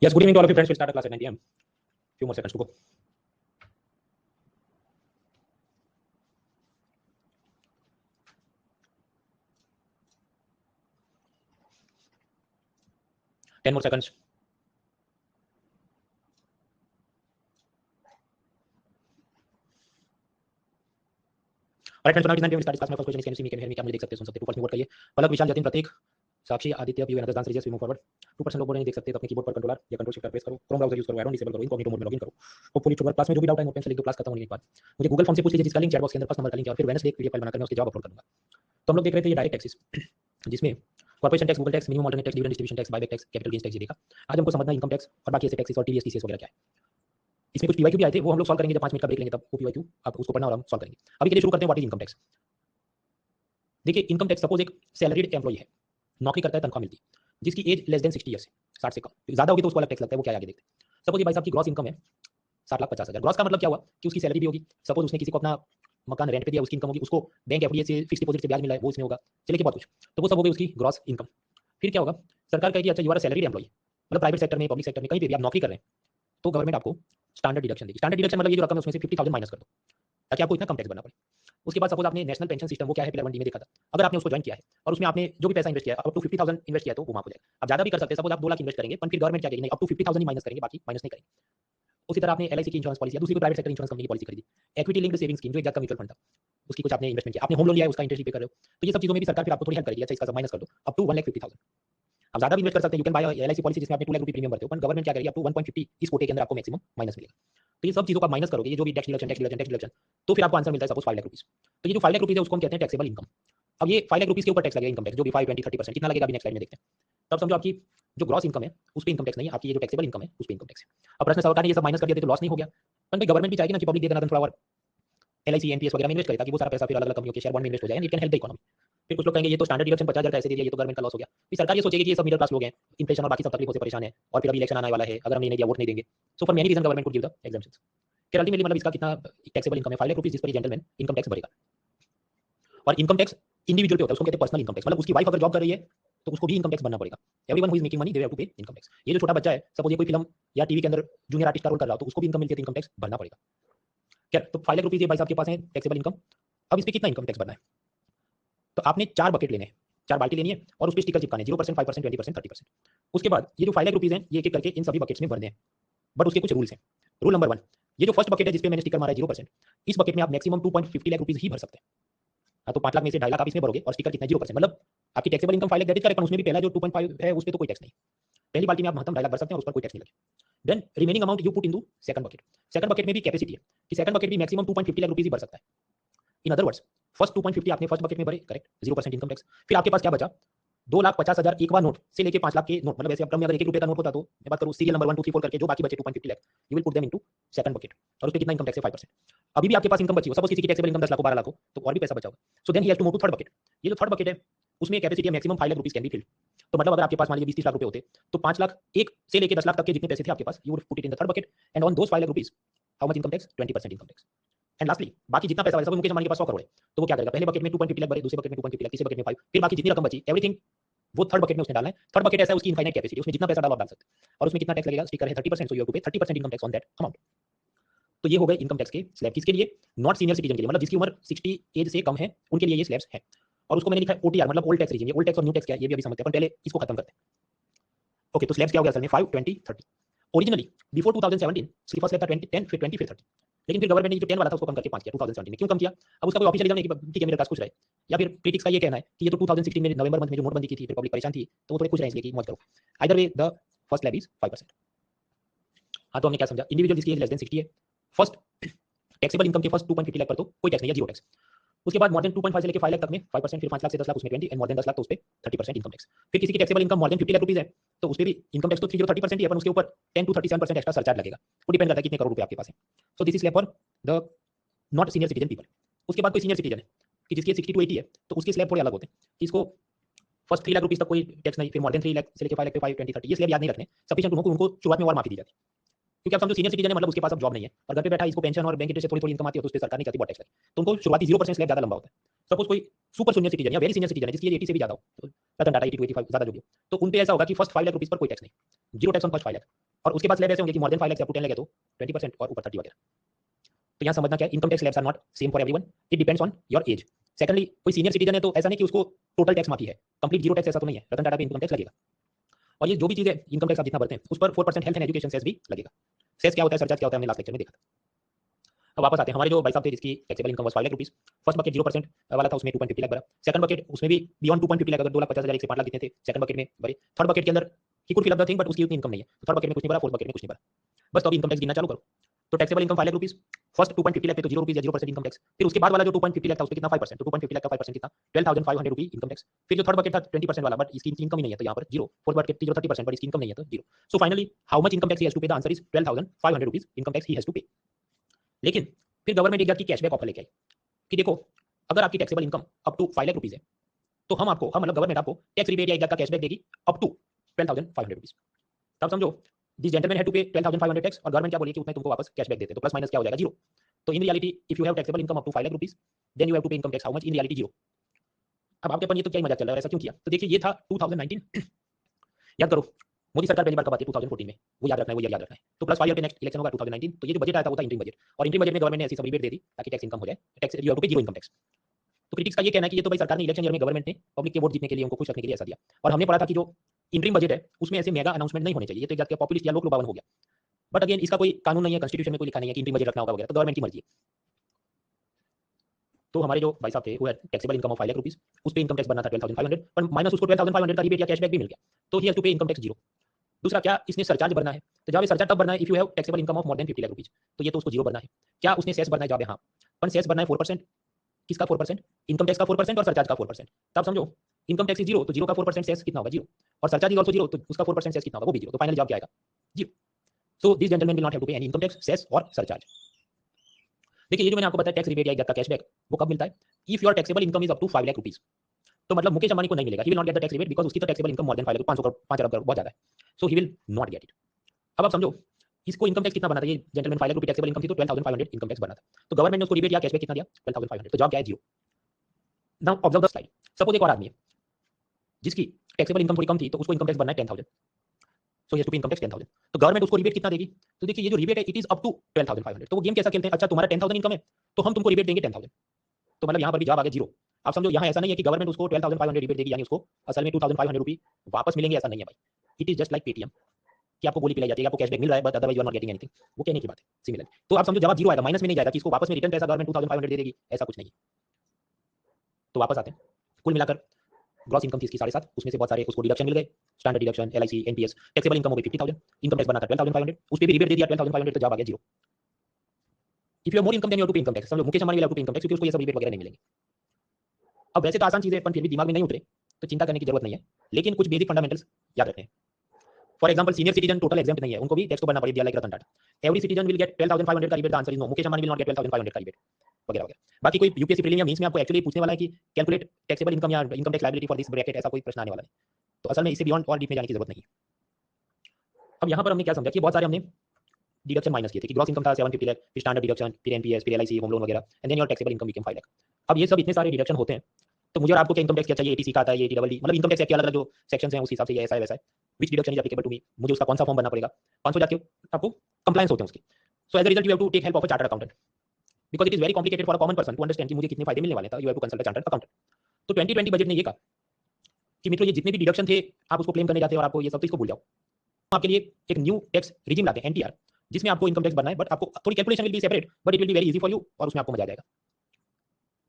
Yes, good evening to all of you friends. We'll start a class at 9 p.m. Few more seconds to go. Ten more seconds. All right, friends. So now it is 9 p.m. We start this class. My first question is, can you see me? Can you hear me? क्या मुझे देख सकते हैं, सुन सकते हैं? First में vote करिए. Palak, Vishal, Jatin, Prateek, Sakshi, Aditya, Piyu, another, dance, Rijesh, move forward. 2% लोग बोल रहे हैं देख सकते हैं, तो अपने कीबोर्ड पर कंट्रोलर या कंट्रोल शिफ्ट प्रेस करो. क्रोम ब्राउजर यूज करो, एरोन डिसेबल करो, इनकॉग्निटो मोड में लॉगिन करो. होपफुली शुगर क्लास में जो भी डाउट है नोट पेन से लिख दो. क्लास खत्म होने के बाद मुझे गूगल फॉर्म से पूछ लीजिए, जिसका लिंक चैट बॉक्स के अंदर फर्स्ट नंबर का लिंक है, और फिर वेडनेसडे एक पीडीएफ फाइल बनाकर मैं उसके जवाब अपलोड कर दूंगा. तो हम लोग देख रहे थे ये डायरेक्ट टैक्सेस, जिसमें corporation tax, Google tax, minimum alternate tax, dividend distribution tax, buyback tax, capital gains tax, ये देखा. आज हमको समझना है इनकम टैक्स और बाकी ऐसे टैक्सेस और टीडीएस टीसीएस वगैरह क्या है. इसमें कुछ पीवाईक्यू भी आए थे, वो हम लोग सॉल्व करेंगे जब 5 मिनट का ब्रेक लेंगे, तब वो पीवाईक्यू आप उसको पढ़ना और हम सॉल्व करेंगे. अभी के लिए शुरू करते हैं. What is income tax. देखिए, इनकम टैक्स सपोज एक सैलरीड एम्प्लॉई है, नौकरी करता है, तनख्वाह मिलती है, जिसकी एज लेस देन 60 ईयर्स है, 60 से कम. ज्यादा होगी तो उसको अलग टैक्स लगता है, वो क्या है आगे देखते हैं. सपोज ये भाई साहब की ग्रॉस इनकम है 7,50,000. ग्रॉस का मतलब क्या हुआ कि उसकी सैलरी भी होगी. सपोज उसने किसी को अपना मकान रेंट पे दिया, उसकी इनकम होगी. उसको बैंक एफडी से फिक्स डिपॉजिट से ब्याज मिला है, वो इसमें होगा. चलिए, बहुत कुछ, तो वो सब हो गई उसकी ग्रॉस इनकम. फिर क्या होगा, सरकार कहेगी अच्छा यू आर सैलरीड एम्प्लॉई, मतलब प्राइवेट सेक्टर में, पब्लिक सेक्टर में, कहीं पे भी आप नौकरी कर रहे हैं, तो गवर्नमेंट आपको स्टैंडर्ड डिडक्शन देगी. स्टैंडर्ड डिडक्शन मतलब ये जो रकम है उसमें से 50,000 माइनस कर दो, ताकि आपको इतना कम टैक्स भरना पड़े. उसके बाद सपोज आपने नेशनल पेंशन सिस्टम, वो क्या है पिलर 1D में देखा था, अगर आपने उसको ज्वाइन किया है और उसमें आपने जो भी पैसा इन्वेस्ट किया है, अप टू 50,000 इन्वेस्ट किया है, तो वो माफ हो जाएगा. आप ज्यादा भी कर सकते हैं, सपोज आप 2 लाख इन्वेस्ट करेंगे, पर फिर गवर्नमेंट क्या कहेगी, नहीं, अप टू 50,000 ही माइनस करेंगे, बाकी माइनस नहीं करेंगे. उसी तरह आपने एलआईसी की इंश्योरेंस पॉलिसी या दूसरी कोई प्राइवेट सेक्टर इंश्योरेंस कंपनी की पॉलिसी खरीदी, इक्विटी लिंक्ड सेविंग स्कीम जो एक जात का म्यूचुअल फंड था, उसकी कुछ आपने इन्वेस्टमेंट किया, आपने होम लोन लिया है, उसका इंटरेस्ट पे कर रहे हो, तो ये सब चीजों में भी सरकार फिर आपको थोड़ी हेल्प करेगी. अच्छा इसका सब माइनस कर दो, अप टू 1,50,000. आप ज्यादा भी इन्वेस्ट कर सकते हैं. You can buy LIC policy जिसमें आपने 2 लाख रुपए प्रीमियम भरते हो, पर गवर्नमेंट क्या करेगी, अप टू 1.50 इस कोटे के अंदर आपको मैक्सिमम माइनस मिलेगा. तो ये सब चीजों को आप माइनस करोगे, ये जो भी टैक्स डिडक्शन, तो फिर आपको आंसर मिलता है सपोज 5 लाख रुपीस. तो ये जो 5 लाख रुपीस है उसको हम कहते हैं टैक्सेबल इनकम. अब ये 5 लाख रुपीस के ऊपर टैक्स लगेगा इनकम टैक्स, जो भी 5, 20, 30% कितना लगेगा अभी नेक्स्ट स्लाइड में देखते हैं. तब समझो आपकी जो ग्रॉस इनकम है उस पे इनकम टैक्स नहीं है, आपकी ये जो टैक्सेबल इनकम है उस पे इनकम टैक्स है. अब प्रश्न सरकार ने ये सब माइनस कर दिया तो लॉस नहीं हो गया, पर गवर्नमेंट भी चाहेगी ना कि पब्लिक दे देना थोड़ा और एलआईसी एनपीएस वगैरह में इन्वेस्ट करे, ताकि वो सारा पैसा फिर अलग अलग कंपनियों के शेयर बॉन्ड में इन्वेस्ट हो जाए, and it can help the economy. फिर कुछ लोग कहेंगे ये तो स्टैंडर्ड डिडक्शन 50,000 का ऐसे दे दिया, ये तो गवर्नमेंट का लॉस हो गया. फिर सरकार ये सोचेगी कि ये सब मिडिल क्लास लोग हैं, इन्फ्लेशन और बाकी सब तकलीफों से परेशान है, और फिर अभी इलेक्शन आने वाला है, अगर हमने इन्हें दिया वोट नहीं देंगे. So for many reason government could give the exemptions. फिर अल्टीमेटली मतलब इसका कितना टैक्सेबल इनकम है 5 लाख रुपीस, जिस पर जेंटलमैन इनकम टैक्स भरेगा. और इनकम टैक्स इंडिविजुअल पे होता है, उसको कहते हैं पर्सनल इनकम टैक्स. मतलब उसकी वाइफ अगर जॉब कर रही है तो उसको भी इनकम टैक्स भरना पड़ेगा. Everyone who is making money they have to pay income tax. ये जो छोटा बच्चा है, सपोज ये कोई फिल्म या टीवी के अंदर जूनियर आर्टिस्ट का रोल कर रहा हो, तो उसको भी इनकम मिलती है, तो इनकम टैक्स भरना पड़ेगा. क्या, तो 5 लाख रुपीस ये भाई साहब के पास है टैक्सेबल इनकम. अब इस पे कितना इनकम टैक्स भरना है, तो आपने 4 बकेट लेने हैं, 4 बाल्टी लेनी है, और उस पे स्टिकर चिपकाने 0%, 5%, 20%, 30%. उसके बाद ये जो 5 लाख रुपीस हैं, ये एक एक करके इन सभी बकेट्स में भरने हैं. बट उसके कुछ रूल्स हैं. रूल नंबर 1, ये जो फर्स्ट बकेट है जिस पे मैंने स्टिकर मारा है 0%, इस बकेट में आप मैक्सिमम 2.50 लाख रुपीस ही भर सकते हैं. हाँ, तो 5 लाख में से 2.5 लाख आप इसमें भरोगे, और स्टिकर कितना 0%, मतलब आपकी taxable income 5 lakh that is correct, पर उसमें भी पहला जो 2.5 है उस पे तो कोई टैक्स नहीं. पहली बाल्टी में आप महत्तम 2.5 लाख भर सकते हैं और उस पर कोई टैक्स नहीं लगेगा. Then remaining amount you put into second bucket. Second bucket में भी कैपेसिटी है कि सेकंड बकेट भी मैक्सिमम 2.50 लाख रुपीस ही भर सकता है. इन अदर वर्ड्स, फर्स्ट 2.50 आपने फर्स्ट बकेट में भरे, करेक्ट, 0% इनकम टैक्स. फिर आपके पास क्या बचा, 2,50,000 एक बार नोट से लेके 5 लाख के नोट, मतलब ऐसे अब में अगर 1 रुपए का नोट होता, तो मैं बात करूं सीरियल नंबर 1 2 3 4 करके जो बाकी बचे 2.50 lakh, you will put them into second bucket. और उस पे कितना इनकम टैक्स है 5%. अभी भी आपके पास इनकम बची हो, सपोज किसी की टैक्सेबल इनकम 10 लाख हो, 12 लाख हो, तो और भी पैसा बचा होगा. So then he has to move to third bucket. ये जो थर्ड बकेट है उसमें कैपेसिटी है maximum 5 lakh rupees can be filled. तो मतलब अगर आपके पास मान लीजिए 20-30 लाख रुपए होते, तो 5 लाख एक से लेके 10 लाख तक के जितने पैसे थे आपके पास, you would put it in the third bucket, and on those 5 lakh rupees how much income tax, 20% income tax. And lastly बाकी जितना पैसा बचा, मुकेश अंबानी के पास 100 करोड़ है, तो वो क्या करेगा, पहले बकेट में 2.50 लाख भरे, दूसरे बकेट में 2.50 लाख, तीसरे बकेट में 5, फिर बाकी जितनी रकम बची एवरीथिंग वो थर्ड बकेट में उसने डालना है. थर्ड बकेट ऐसा है उसकी इनफाइनाइट कैपेसिटी, उसमें जितना पैसा डालो आप डाल सकते हैं. और उसमें कितना टैक्स लगेगा, स्टिकर है 30%, सो यू हैव टू पे 30% income tax on that amount. तो ये हो गए इनकम टैक्स के स्लैब. किसके लिए, नॉट सीनियर सिटीजन के लिए, मतलब जिसकी उम्र 60 एज से कम है उनके लिए ये स्लैब्स हैं. और उसको मैंने लिखा है ओटीआर, मतलब ओल्ड टैक्स रीजन. ये ओल्ड टैक्स और न्यू टैक्स क्या है ये भी अभी समझते हैं, पर पहले इसको खत्म करते हैं. ओके, तो स्लैब्स क्या हो गया असल में 5, 20, 30. ओरिजिनली बिफोर 2017 इसकी फर्स्ट स्लैब था 20, 10, फिर 20, फिर 30. लेकिन फिर गवर्नमेंट ने जो 10 वाला था उसको कम करके 5 किया 2017 में. क्यों कम किया, अब उसका कोई ऑफिशियल रीजन नहीं कि ठीक है मेरे पास कुछ रहे, या फिर क्रिटिक्स का ये कहना है कि ये तो 2016 में नवंबर मंथ में जो नोटबंदी की थी, फिर पब्लिक परेशान थी, तो वो थोड़े खुश रहे इसलिए कि मौज करो. Either way the first slab is 5%. हाँ, तो हमने क्या समझा, इंडिविजुअल जिसकी एज लेस देन 60 है, फर्स्ट टैक्सेबल इनकम के फर्स्ट 2.50 लाख पर तो कोई टैक्स नहीं है, जीरो टैक्स. उसके बाद मोर देन 2.5 से लेके 5 लाख तक में 5%, फिर 5 लाख से 10 लाख उसमें 20, एंड मोर देन 10 लाख तो उस पे 30% इनकम टैक्स. फिर किसी की taxable income more then 50 lakh rupees है, तो उस पे भी इनकम टैक्स तो 30% ही है, पर उसके ऊपर 10 to 37% एक्स्ट्रा सरचार्ज लगेगा. वो डिपेंड करता है कितने करोड़ रुपए आपके पास है. सो this is slab for the not senior citizen people. उसके बाद कोई सीनियर सिटीजन है कि जिसकी 60 to 80 है, तो उसके स्लैब थोड़े अलग होते हैं कि इसको फर्स्ट 3 लाख रुपीस तक कोई टैक्स नहीं, फिर मोर देन 3 लाख से लेके 5 लाख पे 5, 20, 30. ये स्लैब याद नहीं रखने, सफिशिएंट टू नो कि उनको शुरुआत में और माफी दी जाती है. क्योंकि आप समझो सीनियर सिटीजन है, मतलब उसके पास अब जॉब नहीं है और घर पे बैठा है, इसको पेंशन और बैंक इंटरेस्ट से थोड़ी थोड़ी इनकम आती है, तो उस पे सरकार नहीं चाहती बहुत टैक्स लगे, तो उनको शुरुआती 0% स्लैब ज्यादा लंबा होता है. सपोज कोई सुपर सीनियर सिटीजन या वेरी सीनियर सिटीजन है जिसकी 80 से भी ज्यादा हो, तो रतन टाटा 80 to 85 ज्यादा जो भी हो, तो उन पे ऐसा होगा कि फर्स्ट 5 लाख रुपीस पर कोई टैक्स नहीं, zero tax on first 5 lakh. और उसके बाद स्लैब ऐसे होंगे कि more than 5 lakh up to 10 lakh है तो 20% और ऊपर 30 वगैरह। तो यहाँ समझना क्या है, income tax slabs are not same for everyone, it depends on your age. Secondly कोई सीनियर सिटीजन है तो ऐसा नहीं कि उसको टोटल टैक्स माफी है, कंप्लीट जीरो टैक्स ऐसा तो नहीं है, रतन टाटा पे इनकम टैक्स लगेगा। और ये जो भी चीज़ है इनकम टैक्स आप जितना भरते हैं उस पर 4% हेल्थ एंड एजुकेशन सेस भी लगेगा। सेस क्या होता है, सरचार्ज क्या होता है, हमने लास्ट लेक्चर में देखा था। अब वापस आते हैं, हमारे जो भाई साहब थे जिसकी taxable income was 5 lakh rupees, first bucket 0% वाला था, उसमें 2.50 लाख भरा। सेकंड बकेट उसमें भी बियॉन्ड 2.50 लाख, अगर 2,50,000 से 5 लाख जितने थे सेकंड बकेट में भरे। थर्ड बकेट के अंदर ही could fill up the thing but उसकी उतनी इनकम नहीं है, तो थर्ड बकेट में कुछ नहीं भरा, फोर्थ बकेट में कुछ नहीं भरा। बस तो अभी इनकम टैक्स गिनना चालू करो। तो taxable income 5 lakh rupees, first 2.50 lakh पे तो 0 रुपीस या 0% इनकम टैक्स, फिर उसके बाद वाला जो 2.50 लाख था उस पे कितना 5%, तो 2.50 लाख का 5% कितना 12,500 रुपीस इनकम टैक्स। फिर जो थर्ड बकेट था 20% वाला, बट इसकी इनकम ही नहीं है तो यहाँ पर 0। फोर्थ बकेट थी जो 30% बट इसकी इनकम नहीं है तो 0। So finally how much income tax he has to pay, the answer is 12,500 rupees income tax he has to pay. लेकिन फिर गवर्नमेंट एक की कैशबैक ऑफर लेके आई कि देखो अगर आपकी taxable income up to 5 lakh rupees है तो हम मतलब गवर्नमेंट आपको टैक्स रिबेट या 1 लाख का कैशबैक देगी अप टू 12,500 रुपीस। तब समझो दिस जेंटलमैन हैड टू पे 12,500 टैक्स और गवर्नमेंट क्या बोली कि उतना तुमको वापस कैशबैक देते, तो प्लस माइनस क्या हो जाएगा 0। तो in reality if you have taxable income up to 5 lakh rupees then you have to pay income tax how much, in reality 0। अब आपके अपन ये तो क्या ही मजाक चल रहा है, ऐसा क्यों किया? तो देखिए ये था 2019 याद करो मोदी सरकार पहली बार कब आती है 2014 में, वो याद रखना है, वो याद रखना है। तो प्लस 5 ईयर पे नेक्स्ट इलेक्शन होगा 2019, तो ये जो बजट आया था वो था इंटरिम बजट, और इंटरिम बजट में गवर्नमेंट ने ऐसी सब रिबेट दे दी ताकि टैक्स इनकम हो जाए, tax you have to pay 0 income tax. तो क्रिटिक्स का ये कहना है कि ये तो भाई सरकार ने इलेक्शन ईयर में गवर्नमेंट ने पब्लिक के वोट जीतने के लिए उनको खुश रखने के लिए ऐसा दिया। और हमने पढ़ा था कि जो इंटरिम बजट है उसमें ऐसे मेगा अनाउंसमेंट नहीं होने चाहिए, ये तो एक जात के पॉपुलिस्ट या लोक लुभावन हो गया। बट अगेन इसका कोई कानून नहीं है, कॉन्स्टिट्यूशन में कोई लिखा नहीं है कि इंटरिम बजट रखना होगा वगैरह, तो गवर्नमेंट की मर्जी है। तो हमारे जो भाई साहब थे वो taxable income of 5 lakh rupees, उस पे इनकम टैक्स बनना था 12,500, पर माइनस उसको 12,500 का रिबेट या कैशबैक भी मिल गया, तो ही has to pay income tax 0। दूसरा क्या, इसने सरचार्ज भरना है, तो जब ये सरचार्ज तब भरना है if you have taxable income of more than 50 lakh rupees, तो ये तो उसको 0 भरना है। क्या उसने सेस भरना है, जवाब है हाँ, पर सेस भरना है 4%। किसका 4%? इनकम टैक्स का 4% और सरचार्ज का 4%। तब समझो इनकम टैक्स इज 0 तो 0 का 4% सेस कितना होगा 0, और सरचार्ज इज आल्सो 0 तो उसका 4% सेस कितना होगा वो भी 0, तो फाइनल जवाब क्या आएगा 0। So this gentleman will not have to pay any income tax, cess और सरचार्ज। देखिए ये जो मैंने आपको बताया टैक्स रिबेट या 1 लाख का कैशबैक, वो कब मिलता है? If your taxable income is up to 5 lakh rupees, तो मतलब मुकेश अंबानी को नहीं मिलेगा, he will not get the tax rebate because उसकी तो taxable income more than 5 lakh, 500 crore 5 अरब बहुत ज्यादा है, so he will not get it. अब आप समझो इसको इनकम टैक्स कितना बना था, ये जेंटलमैन 5 लाख रुपए टैक्सेबल इनकम थी तो 12,500 इनकम टैक्स बना था, तो गवर्नमेंट ने उसको रिबेट या कैशबैक कितना दिया 12,500, तो जवाब क्या है 0। Now observe the slide, suppose एक और आदमी है जिसकी टैक्सेबल इनकम थोड़ी कम थी तो उसको इनकम टैक्स भरना है 10,000, सो ही has to pay income tax 10,000, तो गवर्नमेंट उसको रिबेट कितना देगी? तो देखिए ये जो रिबेट है इट इज अप टू 12,500, तो वो गेम कैसा खेलते हैं, अच्छा तुम्हारा 10,000 इनकम है तो हम तुमको रिबेट देंगे 10,000, तो मतलब यहाँ पर भी जवाब आ गया 0। आप समझो यहाँ ऐसा नहीं है कि गवर्नमेंट उसको 12,500 रिबेट देगी यानी उसको असल में 2,500 रुपये वापस मिलेंगे, ऐसा नहीं है भाई। It is just like Paytm कि आपको गोली पिलाई जाती है, आपको कैशबैक मिल रहा है but otherwise you are not getting anything, वो कहने की बात है सिमिलर। तो आप समझो जवाब 0 आएगा, माइनस में नहीं जाएगा कि इसको वापस में रिटर्न पैसा गवर्नमेंट 2,500 दे देगी, ऐसा कुछ नहीं है। तो वापस आते हैं, कुल मिलाकर ग्रॉस इनकम थी इसकी 7.5, उसमें से बहुत सारे उसको डिडक्शन मिल गए, standard deduction, LIC, NPS, taxable income हो गई 50,000, इनकम टैक्स बना था 12,500, उस पे भी रिबेट दे दिया 12,500, तो जवाब आ गया 0। If you have more income then you have to pay income tax, समझो Mukesh Ambani will have to pay income tax क्योंकि उसको ये सब रिबेट वगैरह नहीं मिलेंगे। अब वैसे तो आसान चीजें अपन फिर भी दिमाग में नहीं उतरे तो चिंता करने की जरूरत नहीं है, लेकिन कुछ बेसिक फंडामेंटल्स याद रखने हैं। For example senior citizen total exam नहीं है, उनको भी टैक्स तो भरना पड़ेगा like Ratan Tata. Every citizen will get 12,500 का rebate, the answer is no, Mukesh Ambani will not get 12,500 का रिबेट वगैरह वगैरह। बाकी कोई यूपीएससी प्रीलिम या मेंस में आपको एक्चुअली पूछने वाला है कि कैलकुलेट टैक्सेबल इनकम या income tax liability for this bracket, ऐसा कोई प्रश्न आने वाला है, तो असल में इससे बियॉन्ड और डीप में जाने की जरूरत नहीं है। अब यहाँ पर हमने क्या समझा कि बहुत सारे हमने डिडक्शन माइनस किए थे कि ग्रॉस इनकम था 750 लाख, फिर स्टैंडर्ड डिडक्शन, फिर एनपीएस, फिर एलआईसी, होम लोन वगैरह, and then your taxable income become 5 lakh. अब ये सब इतने सारे डिडक्शन होते हैं तो मुझे और आपको क्या इनकम टैक्स क्या चाहिए, एटीसी का आता है, ये एटीडबल डी, मतलब इनकम टैक्स के अलग अलग जो सेक्शंस हैं उस हिसाब से ये ऐसा है वैसा है, which deduction is applicable to me, मुझे उसका कौन सा फॉर्म भरना पड़ेगा, 500 जाके आपको कंप्लायंस होते हैं उसके। So as a result you have to take help of a chartered accountant because it is very complicated for a common person to understand कि मुझे कितने फायदे मिलने वाले हैं, तो you have to consult a chartered accountant. तो 2020 budget ने ये कहा कि मित्रों ये जितने भी डिडक्शन थे आप उसको क्लेम करने जाते हो और आपको ये सब तो इसको भूल जाओ, आपके लिए एक न्यू टैक्स रिजिम लाते हैं एनटीआर, जिसमें आपको इनकम टैक्स भरना है बट आपको थोड़ी calculation will be separate but it will be very easy for you और उसमें आपको मजा आ जाएगा।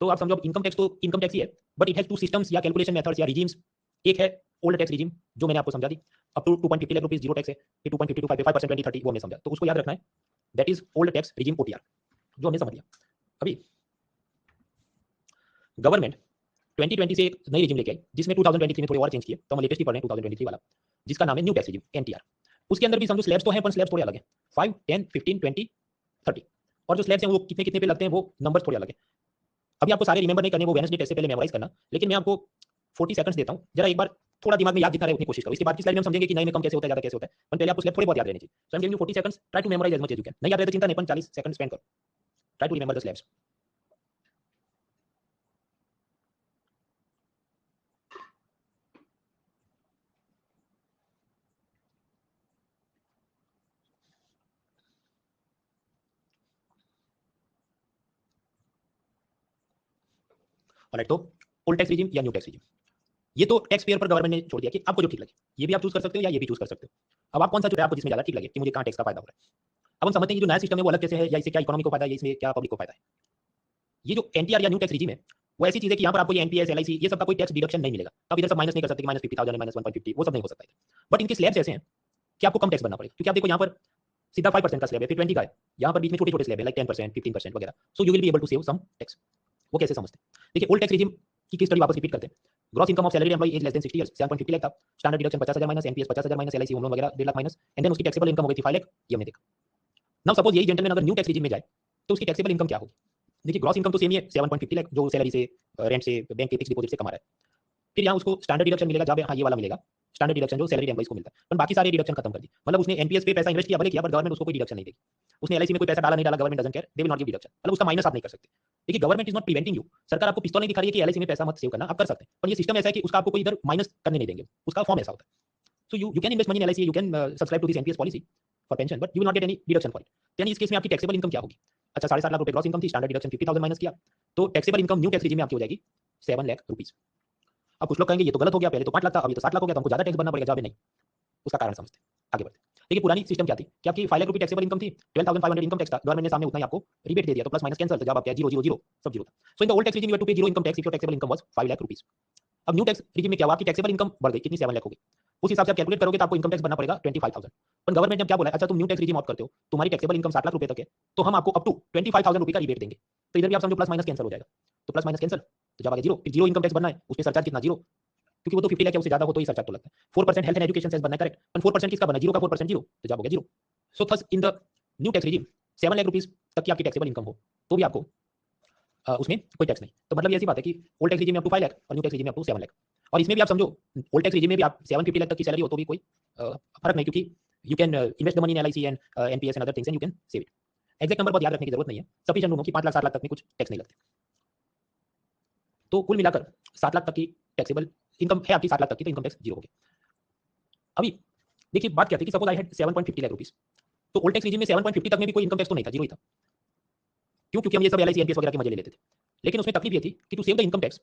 तो आप समझो अब इनकम टैक्स तो इनकम टैक्स ही है but it has two systems या कैलकुलेशन मेथड्स या रिजीम्स। एक है ओल्ड टैक्स रिजीम जो मैंने आपको समझा दी, up to 2.50 lakh rupees zero tax है, फिर 2.50 टू 5% 2030 वो हमने समझा, तो उसको याद रखना है, that is old tax regime OTR जो हमने समझ लिया। अभी गवर्नमेंट 2020 से एक नई रिजीम लेके आई जिसमें 2023 में थोड़े और चेंज किए, तो हम लेटेस्ट ही पढ़ रहे हैं 2023 वाला, जिसका नाम है न्यू टैक्स रिजीम एनटीआर। उसके अंदर भी समझो स्लैब्स तो हैं पर स्लैब्स थोड़े अलग हैं, 5, 10, 15, 20, 30, और जो स्लैब्स हैं वो कितने कितने पे लगते हैं वो नंबर्स थोड़े अलग हैं। अभी आपको सारे रिमेंबर नहीं करने, वो वेडनेसडे टेस्ट से पहले मेमोराइज करना, लेकिन मैं आपको 40 सेकंड्स देता हूं, जरा एक बार थोड़ा दिमाग में याद जितना रहे उतनी कोशिश करो, इसके बाद की स्लाइड में हम समझेंगे कि नए में कम कैसे होता है ज्यादा कैसे होता है, पर पहले आपको स्लैब थोड़े बहुत याद रहने चाहिए। So I am giving you 40 seconds, try to memorize as much as you can, नहीं याद रहे तो चिंता नहीं, अपन 40 सेकंड स्पेंड करो, try to remember the slabs. Alright, तो ओल्ड टैक्स रिजिम या न्यू टैक्स रिजिम, ये तो टैक्स पेयर पर गवर्नमेंट ने छोड़ दिया कि आपको जो ठीक लगे, ये भी आप चूज कर सकते हो या ये भी चूज कर सकते हो। अब आप कौन सा जो है आपको जिसमें ज्यादा ठीक लगे कि मुझे कहाँ टैक्स का फायदा हो रहा है। अब हम समझते हैं कि जो नया सिस्टम है वो अलग कैसे है, या इससे क्या इकोनॉमी को फायदा है, या इसमें क्या पब्लिक को फायदा है। ये जो एनटीआर या न्यू टैक्स रिजिम है वो ऐसी चीज है कि यहाँ पर आपको ये एनपीएस एलआईसी ये सब का कोई टैक्स डिडक्शन नहीं मिलेगा। आप इधर सब माइनस नहीं कर सकते कि -50,000 है -1.50, वो सब नहीं हो सकता है। बट इनके स्लैब्स ऐसे हैं कि आपको कम टैक्स भरना पड़ेगा, क्योंकि आप देखो यहाँ पर सीधा 5% का स्लैब है, फिर 20 का है, यहाँ पर बीच में छोटे छोटे स्लैब है लाइक 10%, 15% वगैरह। So you will be able to save some tax. वो कैसे समझते हैं, देखिए ओल्ड टैक्स रिजिम की केस स्टडी वापस रिपीट करते हैं। Gross income of salary employee as less than 60 years 7.50 lakh था, standard deduction 50,000 minus, NPS 50,000 minus, LIC home loan वगैरह 1.5 लाख माइनस, एंड देन उसकी टैक्सेबल इनकम हो गई थी 5 लाख। ये हमने देखा। नाउ सपोज यही जेंटलमैन अगर न्यू टैक्स रिजिम में जाए तो उसकी टैक्सेबल इनकम क्या होगी। देखिए ग्रॉस इनकम तो सेम ही है 7.50 लाख जो सैलरी से, रेंट से, बैंक के फिक्स डिपॉजिट से कमा रहा है। फिर यहाँ उसको स्टैंडर्ड डिडक्शन मिलेगा, जहाँ पे हाँ ये वाला मिलेगा स्टैंडर्ड डिडक्शन जो सैलरी एम्प्लॉइज को मिलता है, पर बाकी सारे डिडक्शन खत्म कर दी। मतलब उसने एनपीएस पे पैसा इन्वेस्ट किया भले किया, पर गवर्नमेंट उसको कोई डिडक्शन नहीं देगी। उसने एलआईसी में कोई पैसा डाला नहीं डाला, government doesn't care, they will not give deduction. मतलब उसका माइनस आप नहीं कर सकते। देखिए government is not preventing you, सरकार आपको पिस्तौल नहीं दिखा रही है कि एलआईसी में पैसा मत सेव करना, आप कर सकते हैं, पर ये सिस्टम ऐसा है कि उसका आपको कोई इधर माइनस करने नहीं देंगे, उसका फॉर्म ऐसा होता है। So you can invest money in LIC, you can subscribe to this NPS policy for pension, but you will not get any deduction for it. यानी इस केस में आपकी टैक्सेबल इनकम क्या होगी। अच्छा 7.5 लाख रुपए ग्रॉस इनकम थी, स्टैंडर्ड डिडक्शन 50,000 माइनस किया, तो taxable income new tax regime में आपकी हो जाएगी 7 लाख रुपीज। अब कुछ लोग कहेंगे ये तो गलत हो गया, पहले तो 5 लाख था, अभी तो 7 लाख हो गया, तो हमको ज्यादा टैक्स भरना पड़ेगा। जवाब है नहीं। उसका कारण समझते हैं, आगे बढ़ते हैं। देखिए पुरानी सिस्टम क्या थी कि आपकी 5 लाख रुपए टैक्सेबल इनकम थी, 12,500 इनकम टैक्स था, गवर्नमेंट ने सामने उतना ही आपको रिबेट दे दिया, तो प्लस माइनस कैंसिल, तो जब आप क्या 0 0 0 सब 0 था। So in the old tax regime you had to pay 0 income tax if your taxable income was 5 lakh rupees. अब न्यू टैक्स रिजिम में क्या हुआ, आपकी टैक्सेबल इनकम बढ़ गई, कितनी 7 लाख हो गई। उस हिसाब से आप कैलकुलेट करोगे तो आपको इनकम टैक्स भरना पड़ेगा 25,000। पर गवर्नमेंट ने क्या बोला, अच्छा तुम न्यू टैक्स रिजिम ऑप्ट करते हो, तुम्हारी टैक्सेबल इनकम 7 लाख रुपए तक है, तो हम आपको अप टू 25,000 रुपए का रिबेट देंगे। तो इधर भी आप समझो प्लस माइनस कैंसिल हो जाएगा, तो प्लस माइनस कैंसिल, तो जब आ गया 0, फिर 0 इनकम टैक्स भरना है, उसमें सरचार्ज कितना 0, क्योंकि वो तो 50 लाख है, उससे ज्यादा हो तो ही सरचार्ज तो लगता है। 4% हेल्थ एंड एजुकेशन सेस बनना है, करेक्ट, पर 4% किसका बना, 0 का 4% 0, तो जब हो गया 0। So thus in the new tax regime 7 lakh rupees तक की आपकी टैक्सेबल इनकम हो तो भी आपको उसमें कोई टैक्स नहीं। तो मतलब ये ऐसी बात है कि ओल्ड टैक्स रिजिम में अप टू 5 लाख और न्यू टैक्स रिजिम में अप टू 7 लाख। और इसमें भी आप समझो ओल्ड टैक्स रिजिम में भी आप 750 लाख तक की सैलरी हो तो भी कोई फर्क नहीं, क्योंकि you can invest the money in LIC and NPS and other things and you can save it. Exact number बहुत याद रखने की जरूरत नहीं है, सफिशिएंट नो कि 5 लाख 7 लाख तक में कुछ टैक्स नहीं लगते। तो कुल मिलाकर 7 लाख तक की टैक्सेबल इनकम है आपकी, 7 लाख तक की, तो इनकम टैक्स 0 हो गया। अभी देखिए बात क्या थी कि suppose I had 7.50 lakh rupees, तो ओल्ड टैक्स रिजिम में 7.50 तक में भी कोई इनकम टैक्स तो नहीं था, 0 ही था। क्यों, क्योंकि हम ये सब एलआईसी एनपीएस वगैरह के मजे ले लेते थे। लेकिन उसमें तकलीफ ये थी कि to save the income tax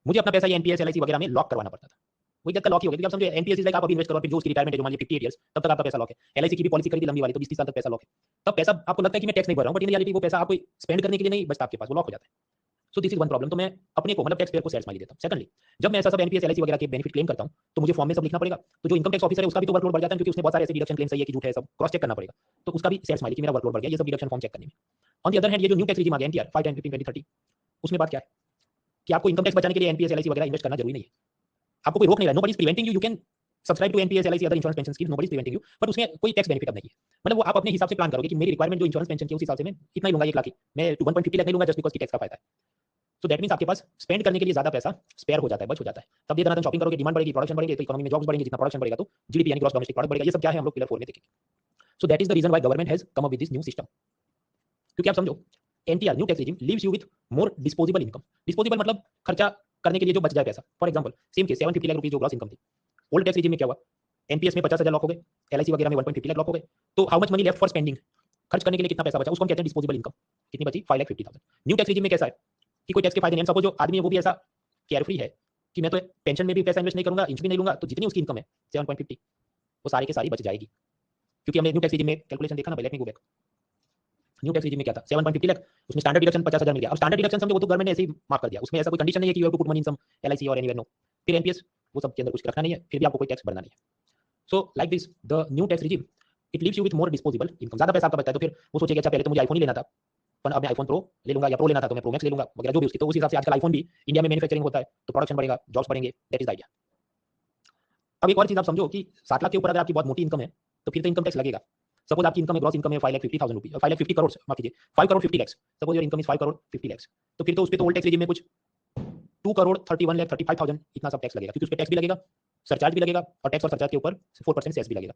मुझे अपना पैसा ये एनपीएस एलआईसी वगैरह में लॉक करवाना पड़ता था। वही जब तक लॉक ही हो गया, आप समझो एनपीएस इज लाइक आप अभी इन्वेस्ट करो, फिर जो उसकी रिटायरमेंट है जो मान लीजिए 58 ईयर्स, तब तक आपका पैसा लॉक है। एलआईसी की भी पॉलिसी खरीदी लंबी वाली, तो 20-30 साल तक पैसा लॉक है। तब पैसा आपको लगता है कि मैं टैक्स नहीं भर रहा हूं, बट इन रियलिटी वो पैसा आपको स्पेंड करने के लिए नहीं बचता आपके पास, वो लॉक हो जाता है। सो दिस इज वन प्रॉब्लम। तो मैं अपने को मतलब टैक्स पेयर को सेट स्माइली देता हूं। सेकंडली, जब मैं ऐसा सब एनपीएस एलआईसी वगैरह के बेनिफिट क्लेम करता हूं तो मुझे फॉर्म में सब लिखना पड़ेगा, तो जो इनकम टैक्स ऑफिसर है उसका भी तो वर्कलोड बढ़ जाता है, क्योंकि उसने बहुत सारे ऐसे डिडक्शन क्लेम सही है कि झूठ है, सब क्रॉस चेक करना पड़ेगा, तो उसका भी सेट स्माइली कि मेरा वर्कलोड बढ़ गया ये सब डिडक्शन फॉर्म चेक करने में। ऑन द अदर हैंड ये जो न्यू टैक्स रिजिम आ गया एनटीआर 5, 10, 15, 20, 30, उसमें बात क्या है कि आपको इनकम टैक्स बचाने के लिए एनपीएस एलआईसी वगैरह इन्वेस्ट करना जरूरी नहीं है। आपको कोई रोक नहीं रहा, nobody is preventing you, you can subscribe to NPS LIC other insurance pension scheme, nobody is preventing you, but उसमें कोई टैक्स बेनिफिट अब नहीं है। मतलब वो आप अपने हिसाब से प्लान करोगे कि मेरी रिक्वायरमेंट जो इंश्योरेंस पेंशन की उस हिसाब से मैं इतना ही लूंगा, 1 लाख ही, मैं 1.50 लाख नहीं लूंगा जस्ट बिकॉज़ की टैक्स का फायदा है। सो दैट मींस आपके पास स्पेंड करने के लिए ज्यादा पैसा स्पेयर हो जाता है, बच हो जाता है। तब ये धनाधन शॉपिंग करोगे, डिमांड बढ़ेगी, प्रोडक्शन बढ़ेगी, तो इकोनॉमी में जॉब्स बढ़ेंगे, जितना प्रोडक्शन बढ़ेगा तो जीडीपी यानी ग्रॉस डोमेस्टिक प्रोडक्ट बढ़ेगा। ये सब क्या है हम लोग पिलर 4 में देखेंगे। So that is the reason why government has come up with this new system. क्योंकि आप समझो एनटीआर new tax regime leaves you with more disposable income. Disposable मतलब खर्चा करने के लिए जो बच जाए पैसा। For example same case 750 lakh rupees जो ग्रॉस इनकम थी, ओल्ड टैक्स रिजिम में क्या हुआ, एनपीएस में 50,000 लॉक हो गए, एलआईसी वगैरह में 1.50 लाख लॉक हो गए, तो how much money left for spending, खर्च करने के लिए कितना पैसा बचा, उसको हम कहते हैं डिस्पोजेबल इनकम। कितनी बची, 5,50,000। न्यू टैक्स रिजिम में कैसा है कि कोई टैक्स के फायदे नहीं। सपोज जो आदमी है वो भी ऐसा केयरफ्री है कि मैं तो पेंशन में भी पैसा इन्वेस्ट नहीं करूंगा, इंच भी नहीं लूंगा, तो जितनी उसकी इनकम है 7.50 वो सारी की सारी बच जाएगी। क्योंकि हमने न्यू टैक्स रिजिम में कैलकुलेशन देखा ना, let me go back. New tax regime में क्या था, 7.50 लाख, उसमें स्टैंडर्ड डिडक्शन 50,000 मिल गया। अब स्टैंडर्ड डिडक्शन समझो वो तो गवर्नमेंट ने ऐसे ही माफ कर दिया, उसमें ऐसा कोई कंडीशन नहीं है कि you have to put money in some LIC और एनीवेयर, नो। फिर एनपीएस वो सब के अंदर कुछ रखना नहीं है, फिर भी आपको कोई टैक्स भरना नहीं है। So like this the new tax regime it leaves you with more disposable income, ज्यादा पैसा आपका बचता है। तो फिर वो सोचेगा अच्छा पहले तो मुझे आईफोन ही लेना था, पर अब मैं आईफोन प्रो ले लूंगा, या प्रो लेना था तो मैं प्रो मैक्स ले लूंगा वगैरह जो भी उसकी। तो उस हिसाब से आजकल आईफोन भी इंडिया में मैन्युफैक्चरिंग होता है, तो प्रोडक्शन बढ़ेगा, जॉब्स बढ़ेंगे, दैट इज द आइडिया। अब एक और चीज आप समझो कि 7 लाख के ऊपर अगर आपकी बहुत मोटी इनकम है तो फिर तो इनकम टैक्स लगेगा। सपोज आपकी इनकम है, ग्रॉस इनकम है 5,50,000 रुपीज, 5,50 करोड़, माफ कीजिए 5 crore 50 lakh. Suppose your income is 5 crore 50 lakh, तो फिर तो उस पे तो ओल्ड टैक्स रिजिम में कुछ 2 करोड़ 31 लाख 35,000 इतना सब टैक्स लगेगा, क्योंकि उस पे टैक्स भी लगेगा, सरचार्ज भी लगेगा, और टैक्स और सरचार्ज के ऊपर 4% सेस भी लगेगा।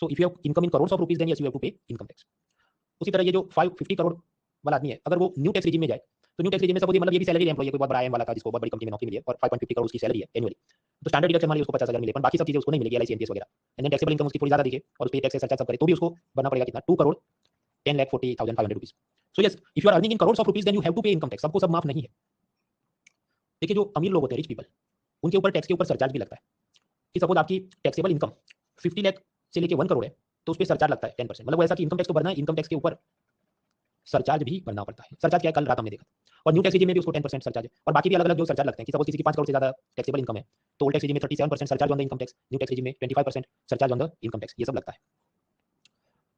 So if you have income in crore of rupees then yes you have to pay income tax. उसी तरह ये जो 550 करोड़ वाला आदमी है, अगर वो न्यू टैक्स रिजिम में जाए, तो न्यू टैक्स रिजिम में सपोज मतलब ये भी सैलरी एम्प्लॉय है, कोई बहुत बड़ा आईएम वाला था जिसको बहुत बड़ी कंपनी में नौकरी मिली है और 5.50 करोड़ उसकी सैलरी है एनुअली, तो स्टैंडर्ड डिडक्शन वाली उसको 50,000 मिले, पर बाकी सब चीजें उसको नहीं मिलेगी, एलआईसी एनपीएस वगैरह। एंड देन टैक्सेबल इनकम उसकी थोड़ी ज्यादा दिखे और उस पे टैक्स सरचार्ज सब करे, तो भी उसको भरना पड़ेगा कितना, 2 crore 10,40,500 rupees. So yes, if you are earning in crore of rupees then you have to pay income tax. सबको सब माफ नहीं है। देखिए जो अमीर लोग होते हैं, रिच पीपल, उनके ऊपर टैक्स के ऊपर सरचार्ज भी लगता है कि सपोज आपकी टैक्सेबल इनकम 50 लाख से लेके 1 करोड़ है, तो उस पे सरचार्ज लगता है 10%। मतलब वो ऐसा कि इनकम टैक्स तो भरना है, इनकम टैक्स के ऊपर सरचार्ज भी भरना पड़ता है। सरचार्ज क्या है, कल रात हमने देखा। और न्यू टैक्स रेजिम में भी उसको 10% सरचार्ज है, और बाकी भी अलग-अलग जो सरचार्ज लगते हैं कि सपोज किसी की 5 करोड़ से ज़्यादा टैक्सेबल इनकम है, तो ओल्ड टैक्स रेजिम में 37% surcharge on the income tax, new tax regime में 25% surcharge on the income tax, ये सब लगता है।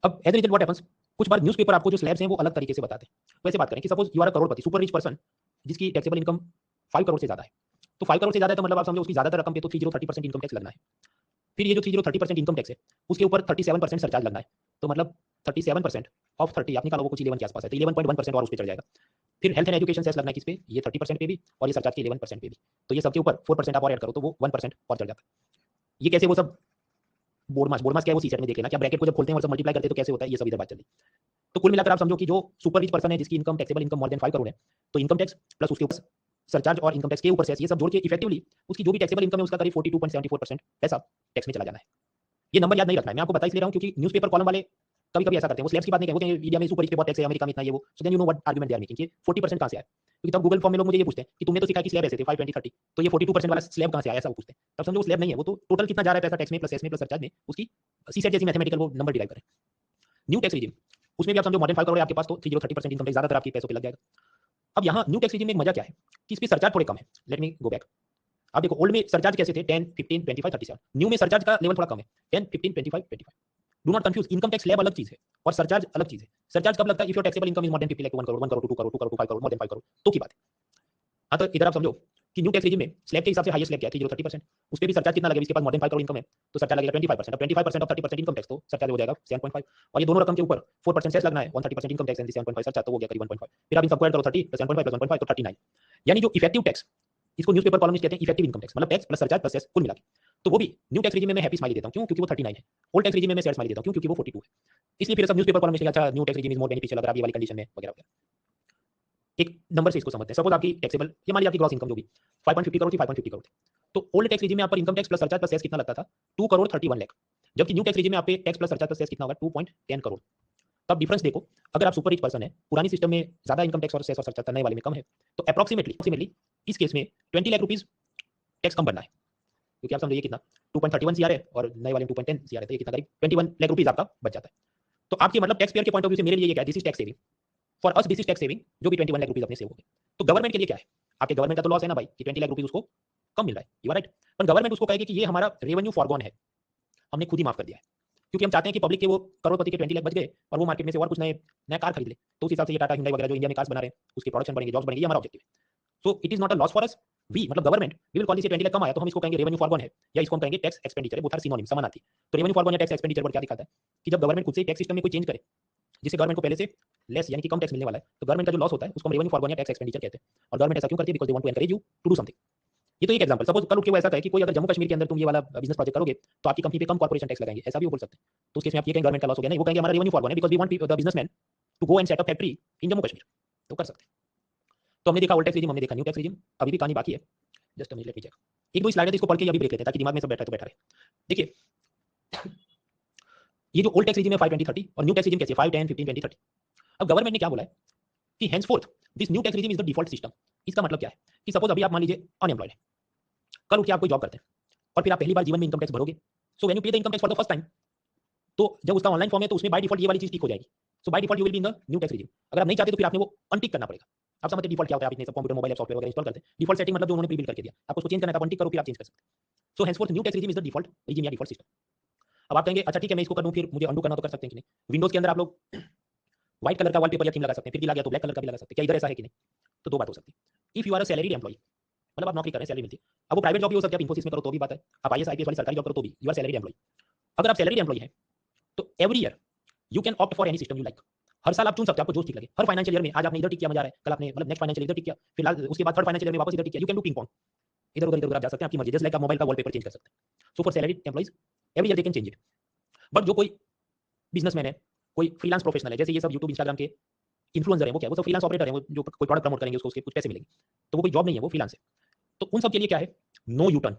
अब as a result what happens, कुछ बार न्यूज़पेपर आपको जो स्लैब्स हैं वो अलग तरीके से बताते हैं। वैसे बात करें कि suppose you are a crorepati, super rich person, जिसकी टैक्सेबल इनकम 5 करोड़ से ज़्यादा है, तो 5 करोड़ से ज़्यादा है तो मतलब आप समझो उसकी ज़्यादातर रकम पे तो 30-30% इनकम टैक्स लगना है। फिर ये जो 30-30% इनकम टैक्स है, उसके ऊपर 37% सरचार्ज लगना है। तो मतलब 37% ऑफ 30 आप निकालो, वो कुछ 11 के आसपास है, तो 11.1% और उस पे चढ़ जाएगा। फिर हेल्थ एंड एजुकेशन सेस लगना है किस पे, ये 30% पे भी, और ये सरचार्ज के 11% पे भी। तो ये सबके ऊपर 4% आप और ऐड करो तो वो 1% और चढ़ जाता है। ये कैसे, वो सब बोर्ड मास क्या है वो सीसेट में देख लेना, क्या ब्रैकेट को जब खोलते हैं और सब मल्टीप्लाई करते हैं तो कैसे होता है, ये सब इधर बात चल रही है। तो कुल मिलाकर आप समझो कि जो सुपर रिच पर्सन है, जिसकी income taxable income more than 5 crore है, तो इनकम टैक्स प्लस उसके ऊपर सरचार्ज और इनकम टैक्स के ऊपर सेस, ये सब जोड़ के इफेक्टिवली उसकी जो भी टैक्सेबल इनकम है उसका करीब 42.74% पैसा टैक्स में चला जाना है। ये नंबर याद नहीं रखना है, मैं आपको बता इसलिए रहा हूँ क्योंकि न्यूज़पेपर कॉलम वाले कभी-कभी ऐसा करते हैं, वो स्लैब्स की बात नहीं करेंगे, वो कहेंगे इंडिया में सुपर रिच पे बहुत टैक्स है, अमेरिका में इतना, ये वो। So then you know what argument they are making कि 40% कहाँ से आया? क्योंकि तब गूगल फॉर्म में लोग मुझे ये पूछते हैं कि तुमने तो सिखाया कि स्लैब ऐसे थे 5, 20, 30, तो ये 42% वाला स्लैब कहाँ से आया, ऐसा वो पूछते हैं। तब समझो वो स्लैब नहीं है, वो तो टोटल कितना जा रहा है पैसा टैक्स में प्लस सेस में प्लस सरचार्ज में, उसकी सीसेट जैसी मैथमेटिकल वो नंबर डिराइव करें। न्यू टैक्स रेजिम, उसमें भी आप समझो मोर देन 5 करोड़ है आपके पास, तो 30-30% इनकम टैक्स ज़्यादातर आपके पैसों पे लग जाएगा। अब यहाँ न्यू टैक्स रेजिम में एक मजा क्या है कि इस पे सरचार्ज थोड़े कम है। Let me go back. आप देखो ओल्ड में सरचार्ज कैसे थे, 10, 15, 25, 37। न्यू में सरचार्ज का लेवल थोड़ा कम है, 10, 15, 25, 25। Do not confuse, income tax slab अलग चीज है और सरचार्ज अलग चीज है। सरचार्ज कब लगता है, if your taxable income is more than 50 lakh, 1 crore, 1 crore, 2 crore, 2 crore, 5 crore, more than 5 crore, तो की बात है। हाँ, तो इधर आप समझो कि न्यू टैक्स रेजिम में स्लैब के हिसाब से हाईएस्ट स्लैब क्या है, 30% उस पे भी सरचार्ज कितना लगेगा, इसके पास मोर देन 5 करोड़ इनकम है तो सरचार्ज लगेगा 25%। अब 25% ऑफ 30% इनकम टैक्स, तो सरचार्ज हो जाएगा 7.5। और ये दोनों रकम के ऊपर 4% सेस लगना है, 130% इनकम टैक्स एंड 7.5 सरचार्ज, तो हो गया करीब 1.5। फिर आप इन सबको ऐड करो, 30 प्लस 7.5 प्लस 1.5 तो 39। यानी जो इफेक्टिव टैक्स, इसको न्यूज़पेपर कॉलमिस्ट कहते हैं इफेक्टिव इनकम टैक्स, मतलब tax plus surcharge plus cess कुल मिला के। तो वो भी न्यू टैक्स रेजिम में मैं हैप्पी स्माइली देता हूं, क्यों? क्योंकि वो 39 है। ओल्ड टैक्स रेजिम में मैं सैड स्माइली देता हूं, क्यों? क्योंकि वो 42 है। इसलिए फिर सब न्यूज़पेपर कॉलमिस्ट अच्छा new tax regime is more beneficial अगर आप ये वाली कंडीशन में वगैरह वगैरह। एक नंबर से इसको समझते हैं। सपोज आपकी टैक्सेबल, ये मान लीजिए आपकी ग्रॉस इनकम जो भी 5.50 करोड़ थी, 5.50 करोड़ थी, तो ओल्ड टैक्स रेजिम में आप पर income tax plus surcharge plus cess कितना लगता था, 2 करोड़ 31 लाख। जबकि न्यू टैक्स रेजिम में आप पे tax plus surcharge plus cess कितना होगा, 2.10 करोड़। तब डिफरेंस देखो, अगर आप सुपर रिच पर्सन है, पुरानी सिस्टम में ज्यादा इनकम टैक्स और सेस और सरचार्ज था, नए वाले में कम है, तो अप्रोक्सीमेटली इस केस में 20 लाख रुपीज टैक्स कम बनना है। क्योंकि आप समझिए कितना 2.31 सीआर है और नए वाले में 2.10 सीआर है, तो ये कितना करीब 21 लाख रुपीज आपका बच जाता है। तो आपके मतलब टैक्स पेयर के पॉइंट ऑफ व्यू से मेरे लिए ये क्या है, this is tax saving for us, this is tax saving, जो भी 21 लाख रुपीज अपने सेव हो गए। तो गवर्नमेंट के लिए क्या है, आपके गवर्नमेंट का तो लॉस है ना भाई कि 20 लाख रुपीज उसको कम मिल रहा है, यू आर राइट। पर गवर्नमेंट उसको कहेगी कि ये हमारा रेवेन्यू फॉरगॉन है, हमने खुद ही माफ कर दिया है, क्योंकि हम चाहते हैं कि पब्लिक के वो करोड़पति के 20 लाख बच गए और वो मार्केट में से और कुछ नए नया कार खरीद ले, तो उस हिसाब से ये टाटा हिंडई वगैरह जो इंडिया में कार्स बना रहे हैं उसकी प्रोडक्शन बढ़ेगी, जॉब्स बढ़ेंगी, ये हमारा ऑब्जेक्टिव है। So it is not a loss for us, we मतलब government, we will call this 20 lakh कम आया तो हम इसको कहेंगे रेवेन्यू फॉरगॉन है, या इसको हम कहेंगे टैक्स एक्सपेंडिचर है, बोथ आर सिनोनिम, समानार्थी। तो रेवेन्यू फॉरगॉन या टैक्स एक्सपेंडिचर वर्ड क्या दिखाता है कि जब गवर्नमेंट खुद से टैक्स सिस्टम में कोई चेंज करे जिससे गवर्नमेंट को पहले से लेस यानी कि कम टैक्स मिलने वाला है, तो गवर्नमेंट का जो लॉस होता है उसको हम रेवेन्यू फॉरगॉन या टैक्स एक्सपेंडिचर कहते हैं। और गवर्नमेंट ऐसा क्यों करती है, because they want to encourage you to do something. ये तो एक एग्जांपल, सपोज कल उठ के वो ऐसा कहे कि कोई अगर जम्मू कश्मीर के अंदर तुम ये वाला बिजनेस प्रोजेक्ट करोगे तो आपकी कंपनी पे कम कॉर्पोरेशन टैक्स लगाएंगे, ऐसा भी वो बोल सकते हैं। तो उस केस में आप ये कहेंगे गवर्नमेंट का लॉस हो गया, नहीं वो कहेंगे हमारा रेवेन्यू फॉरगॉन है because we want the businessman to go and set up factory in Jammu Kashmir, तो कर सकते हैं। तो हमने देखा ओल्ड टैक्स रेजिम, हमने देखा न्यू टैक्स रेजिम, अभी भी कहानी बाकी है, just minute let me check. एक दो स्लाइड है, इसको पढ़ के अभी ब्रेक लेते हैं ताकि दिमाग में सब बैठा है तो बैठा रहे। देखिए ये जो ओल्ड टैक्स रेजिम है 5, 20, 30 और न्यू टैक्स रेजिम कैसे 5, 10, 15, 20, 30। अब गवर्नमेंट ने क्या बोला है कि henceforth this new tax regime is the default system. इसका मतलब क्या है कि सपोज अभी आप मान लीजिए अनएम्प्लॉयड है, कल उठ के आप कोई जॉब करते हैं और फिर आप पहली बार जीवन में इनकम टैक्स भरोगे, so when you pay the income tax for the first time, तो जब उसका ऑनलाइन फॉर्म है तो उसमें बाय डिफॉल्ट ये वाली चीज टिक हो जाएगी। So by default you will be in the new tax regime. अगर आप नहीं चाहते तो फिर आपने वो अनटिक करना पड़ेगा। आप समझते डिफॉल्ट क्या होता है, आप इतने सब कंप्यूटर मोबाइल ऐप सॉफ्टवेयर वगैरह इंस्टॉल करते हैं, डिफॉल्ट सेटिंग मतलब जो उन्होंने प्री बिल्ड करके दिया, आपको उसको चेंज करना है तो अनटिक करो, फिर आप चेंज कर सकते हैं। सो henceforth new tax regime is the default regime या डिफॉल्ट सिस्टम। अब आप कहेंगे अच्छा ठीक है मैं इसको कर दूं, फिर मुझे अंडू करना तो कर सकते हैं कि नहीं। विंडोज के अंदर आप लोग व्हाइट कलर का वॉलपेपर या थीम लगा सकते हैं, फिर दिला गया तो ब्लैक कलर का भी लगा सकते हैं, क्या इधर ऐसा है कि नहीं? तो दो बात हो सकती है। If you are a salaried employee, मतलब आप नौकरी कर रहे हैं, सैलरी मिलती है। अब वो प्राइवेट जॉब भी हो सकती है, आप इन्फोसिस में करो तो भी बात है, आप आईएएस आईपीएस वाली सरकारी जॉब करो तो भी यू आर सैलरीड एम्प्लॉय। अगर आप सैलरीड एम्प्लॉय हैं तो every year you can opt for any system you like. हर साल आप चुन सकते हैं, आपको जो ठीक लगे। हर फाइनेंशियल ईयर में आज आपने इधर टिक किया, मजा आ रहा है, कल आपने मतलब नेक्स्ट फाइनेंशियल इधर टिक किया, फिर उसके बाद थर्ड फाइनेंशियल ईयर में वापस इधर टिक किया, you can do ping pong, इधर उधर आप जा सकते हैं, आपकी मर्जी, जस्ट लाइक आप मोबाइल का वॉलपेपर चेंज कर सकते हैं। So for salaried employees every year they can change it. But जो कोई बिजनेसमैन है, कोई फ्रीलांस प्रोफेशनल है, जैसे ये सब यूट्यूब इंस्टाग्राम के इन्फ्लुएंसर है, वो क्या वो सब फ्रीलांस ऑपरेटर है, वो जो कोई प्रोडक्ट प्रमोट करेंगे उसको उसके कुछ पैसे मिलेंगे, तो वो कोई जॉब नहीं है, वो फ्रीलांस है। तो उन सब के लिए क्या है, नो यू टर्न।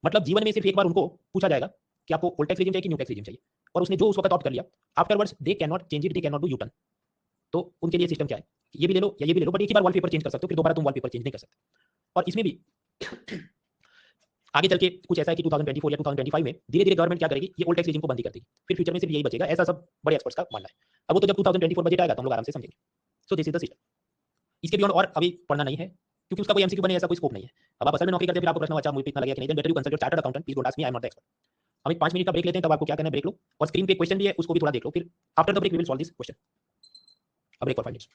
मतलब जीवन में सिर्फ एक बार उनको पूछा जाएगा कि आपको ओल्ड टैक्स रेजिम चाहिए कि न्यू टैक्स रेजिम चाहिए, और उसने जो उस वक्त ऑप्ट कर लिया, afterwards they can not change it, they can not do U turn. तो उनके लिए सिस्टम क्या है, ये भी ले लो या ये भी ले लो, बट एक ही बार वॉलपेपर चेंज कर सकते हो, फिर दोबारा तुम वॉलपेपर चेंज नहीं कर सकते। और इसमें भी आगे चल के कुछ ऐसा है कि 2024 या 2025 में धीरे-धीरे गवर्नमेंट क्या करेगी, ये ओल्ड टैक्स रेजिम को बंद ही कर देगी। फिर फ्यूचर में सिर्फ यही बचेगा, ऐसा सब बड़े एक्सपर्ट्स का मानना है। अब वो तो जब 2024 बजट आएगा तो हम लोग आराम से समझेंगे। सो दिस इज द सिस्टम। इसके बियॉन्ड और अभी पढ़ना नहीं है, क्योंकि उसका कोई एमसीक्यू बने ऐसा कोई स्कोप नहीं है। अब आप असल में नौकरी करते हैं, फिर आपको प्रश्न अच्छा मुझे इतना लगेगा कि नहीं, then better you consult your chartered accountant, please don't ask me, I am not the expert. हम एक 5 मिनट का ब्रेक लेते हैं, तब आपको क्या करना है ब्रेक लो, और स्क्रीन पे क्वेश्चन भी है उसको भी थोड़ा देख लो, फिर after the break we will solve this question. अब break for 5 minutes.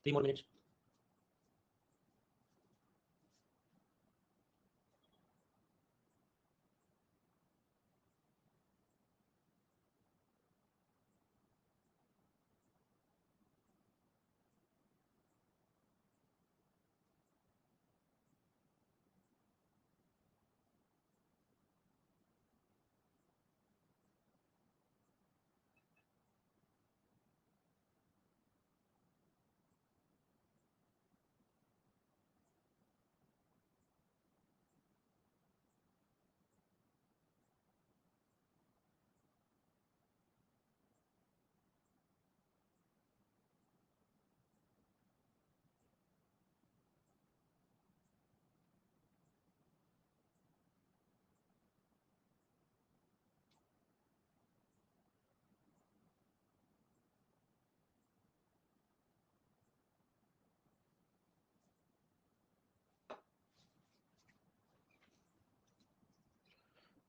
Three more minutes.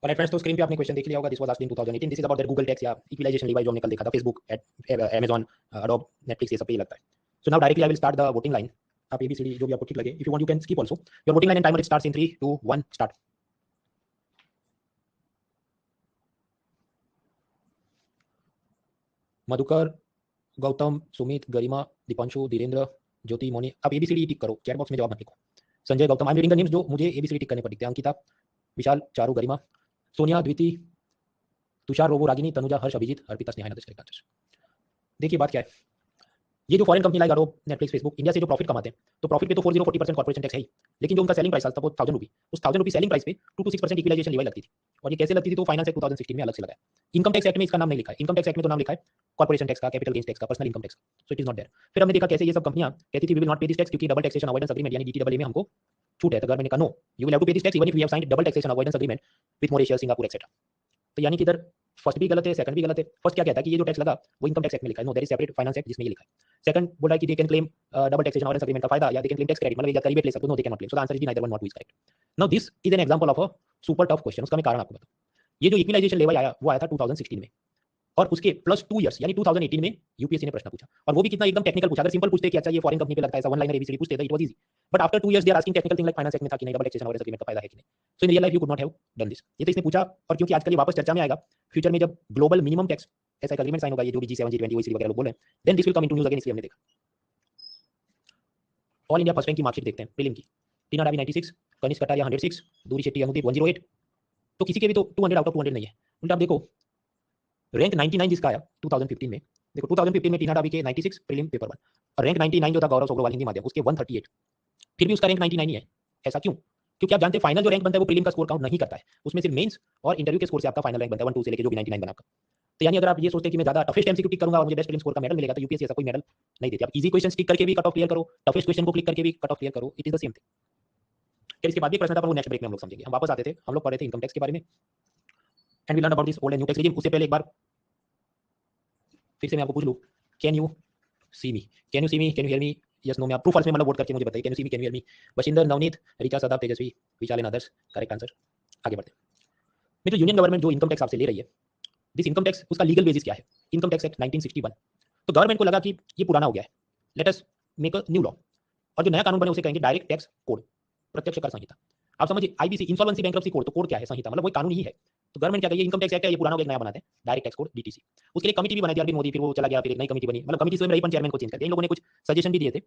Alright friends, तो स्क्रीन पे आपने क्वेश्चन देख लिया होगा। This was asked in 2018। This is about that Google tax या इक्विलाइजेशन लीवाई जो हमने कल देखा था, फेसबुक, अमेज़न, एडोब, नेटफ्लिक्स, ये सब पे ही लगता है। So now directly I will start the voting line. आप एबीसीडी जो भी आपको ठीक लगे, if you want you can skip also. Your voting line and timer starts in 3 2 1 start. Madhukar, Gautam, Sumit, Garima, Deepanshu, Dhirendra, Jyoti, Moni, आप एबीसीडी टिक करो, चैट बॉक्स में जवाब मत लिखो। Sanjay, Gautam, I am reading the names जो मुझे एबीसीडी टिक करने पर दिखते हैं। अंकिता, विशाल, चारू, गरिमा, सोनिया, द्विति, तुषार, रोबो, रागिनी, तनुजा, हर्ष, अभिजीत, अर्पिता, स्नेहा, नदीश, करेक्ट आंसर। देखिए बात क्या है, ये जो foreign company like Adobe, Netflix, Facebook India से जो प्रॉफिट कमाते हैं, तो प्रॉफिट पे तो 40-40% कॉर्पोरेशन टैक्स है ही, लेकिन जो उनका सेलिंग प्राइस था वो 1000 रुपी, उस 1000 रुपी सेलिंग प्राइस पे 2 to 6% इक्विलाइजेशन लीवाई लगती थी। और ये कैसे लगती थी, तो फाइनेंस एक्ट 2016 में अलग से लगा है। इनकम टैक्स एक्ट में इसका नाम नहीं लिखा है। इनकम टैक्स एक्ट में तो नाम लिखा है कॉर्पोरेशन टैक्स का, कैपिटल गेन्स टैक्स का, personal income tax, so it is not there. फिर हमने देखा कैसे ये सब कंपनियां कहती थी we will not pay this tax, क्योंकि डबल टैक्सेशन अवॉइडेंस एग्रीमेंट यानी डीटीडब्ल्यू में हमको छूट है। तो गवर्नमेंट ने कहा no, you will have to pay this tax even if we have signed double taxation avoidance agreement with Mauritius, Singapore etcetera. तो यानी कि इधर फर्स्ट भी गलत है, सेकंड भी गलत है। फर्स्ट क्या कहता है कि ये जो टैक्स लगा वो इनकम टैक्स एक्ट में लिखा है, no there is separate finance act जिसमें ये लिखा है। सेकंड बोल रहा है कि they can claim double taxation avoidance agreement का फायदा, या they can claim tax credit, मतलब एक रिबेट ले सकते हो, no they can not claim. So the answer is neither one, not two is correct. Now this is an example of a super tough question. उसका मैं कारण आपको बताऊं। ये जो इक्विलाइजेशन लेवल आया वो आया था 2016 में, और उसके प्लस 2 इयर्स यानी 2018 में यूपीएससी ने प्रश्न पूछा, और वो भी कितना एकदम टेक्निकल पूछा। अगर सिंपल पूछते कि अच्छा ये फॉरेन कंपनी पे लगता है, ऐसा वन लाइनर एबीसीडी पूछते, it was easy. But after 2 years they are asking technical thing like finance act में था कि नहीं डबल टैक्सेशन अवॉइडेंस एग्रीमेंट का फायदा है कि नहीं। So in real life you could not have done this. ये तो इसने पूछा, और क्योंकि आजकल ये वापस चर्चा में आएगा, फ्यूचर में जब ग्लोबल मिनिमम टैक्स ऐसा एक एग्रीमेंट साइन होगा, ये जो भी G7 G20 ओईसीडी वगैरह लोग बोल रहे हैं, then this will come into news again, इसलिए हमने देखा। ऑल इंडिया फर्स्ट रैंक की मार्कशीट देखते हैं प्रीलिम की। टीना डाबी 96, कनिष्क कटारिया 106, दूरी शेट्टी अनुदीप 108। तो किसी के भी तो 200 आउट ऑफ 200 नहीं है। उल्टा आप देखो रैंक 99 जिसका आया 2015 में, देखो 2015 में टीना डाबी के 96 प्रीलिम पेपर 1, और रैंक 99 जो था गौरव सोग्रोवाल हिंदी माध्यम उसके 138, फिर भी उसका रैंक 99 ही है। ऐसा क्यों? क्योंकि आप जानते हैं फाइनल जो रैंक बनता है वो प्रीलिम का स्कोर काउंट नहीं करता है, उसमें सिर्फ मेंस और इंटरव्यू के स्कोर से आपका फाइनल रैंक बनता है 1 2 से लेके जो भी 99 बना आपका। तो यानी अगर आप ये सोचते हैं कि मैं ज्यादा टफेस्ट एमसीक्यू टिक करूंगा और मुझे बेस्ट प्रीलिम स्कोर का मेडल मिलेगा, तो यूपीएससी ऐसा कोई मेडल नहीं देती। आप इजी क्वेश्चन क्लिक करके भी कट ऑफ क्लियर करो, टफेस्ट क्वेश्चन को क्लिक करके भी कट ऑफ क्लियर करो, it is the same thing. फिर इसके बाद भी प्रश्न था, पर वो नेक्स्ट ब्रेक में हम लोग समझेंगे। हम वापस आते थे, हम लोग पढ़ रहे थे इनकम टैक्स के बारे में, and we learn about this old and new tax regime. उससे पहले एक बार फिर से मैं आपको पूछ लूँ, can you see me, can you see me, can you hear me, yes no में आप ट्रू फॉल्स में मतलब वोट करके मुझे बताइए, can you see me, can you hear me. Bashinder, Navneet, Richa, Sadab, Tejasvi, Vishal and others, correct answer. आगे बढ़ते हैं। जो यूनियन गवर्नमेंट जो इनकम टैक्स आपसे ले रही है, दिस इनकम टैक्स, उसका लीगल बेसिस क्या है? Income tax act 1961। तो गवर्नमेंट को लगा कि ये पुराना हो गया है, let us make a new law, और जो नया कानून बने उसे कहेंगे डायरेक्ट टैक्स कोड, प्रत्यक्ष कर संहिता। आप समझिए, आईबीसी, इंसॉल्वेंसी बैंक्रप्सी कोड, तो कोड क्या है? संहिता, मतलब वही कानून ही है। तो गवर्नमेंट क्या कहिए, इनकम टैक्स एक्ट है, ये पुराना हो गया, नया बनाते हैं, डायरेक्ट टैक्स कोड, डीटीसी। उसके लिए कमिटी भी बनाई थी अरविंद मोदी, फिर वो चला गया, फिर एक नई कमिटी बनी, मतलब कमिटी स्वयं रही, पर चेयरमैन को चेंज कर दिया। इन लोगों ने कुछ सजेशन भी दिए थे।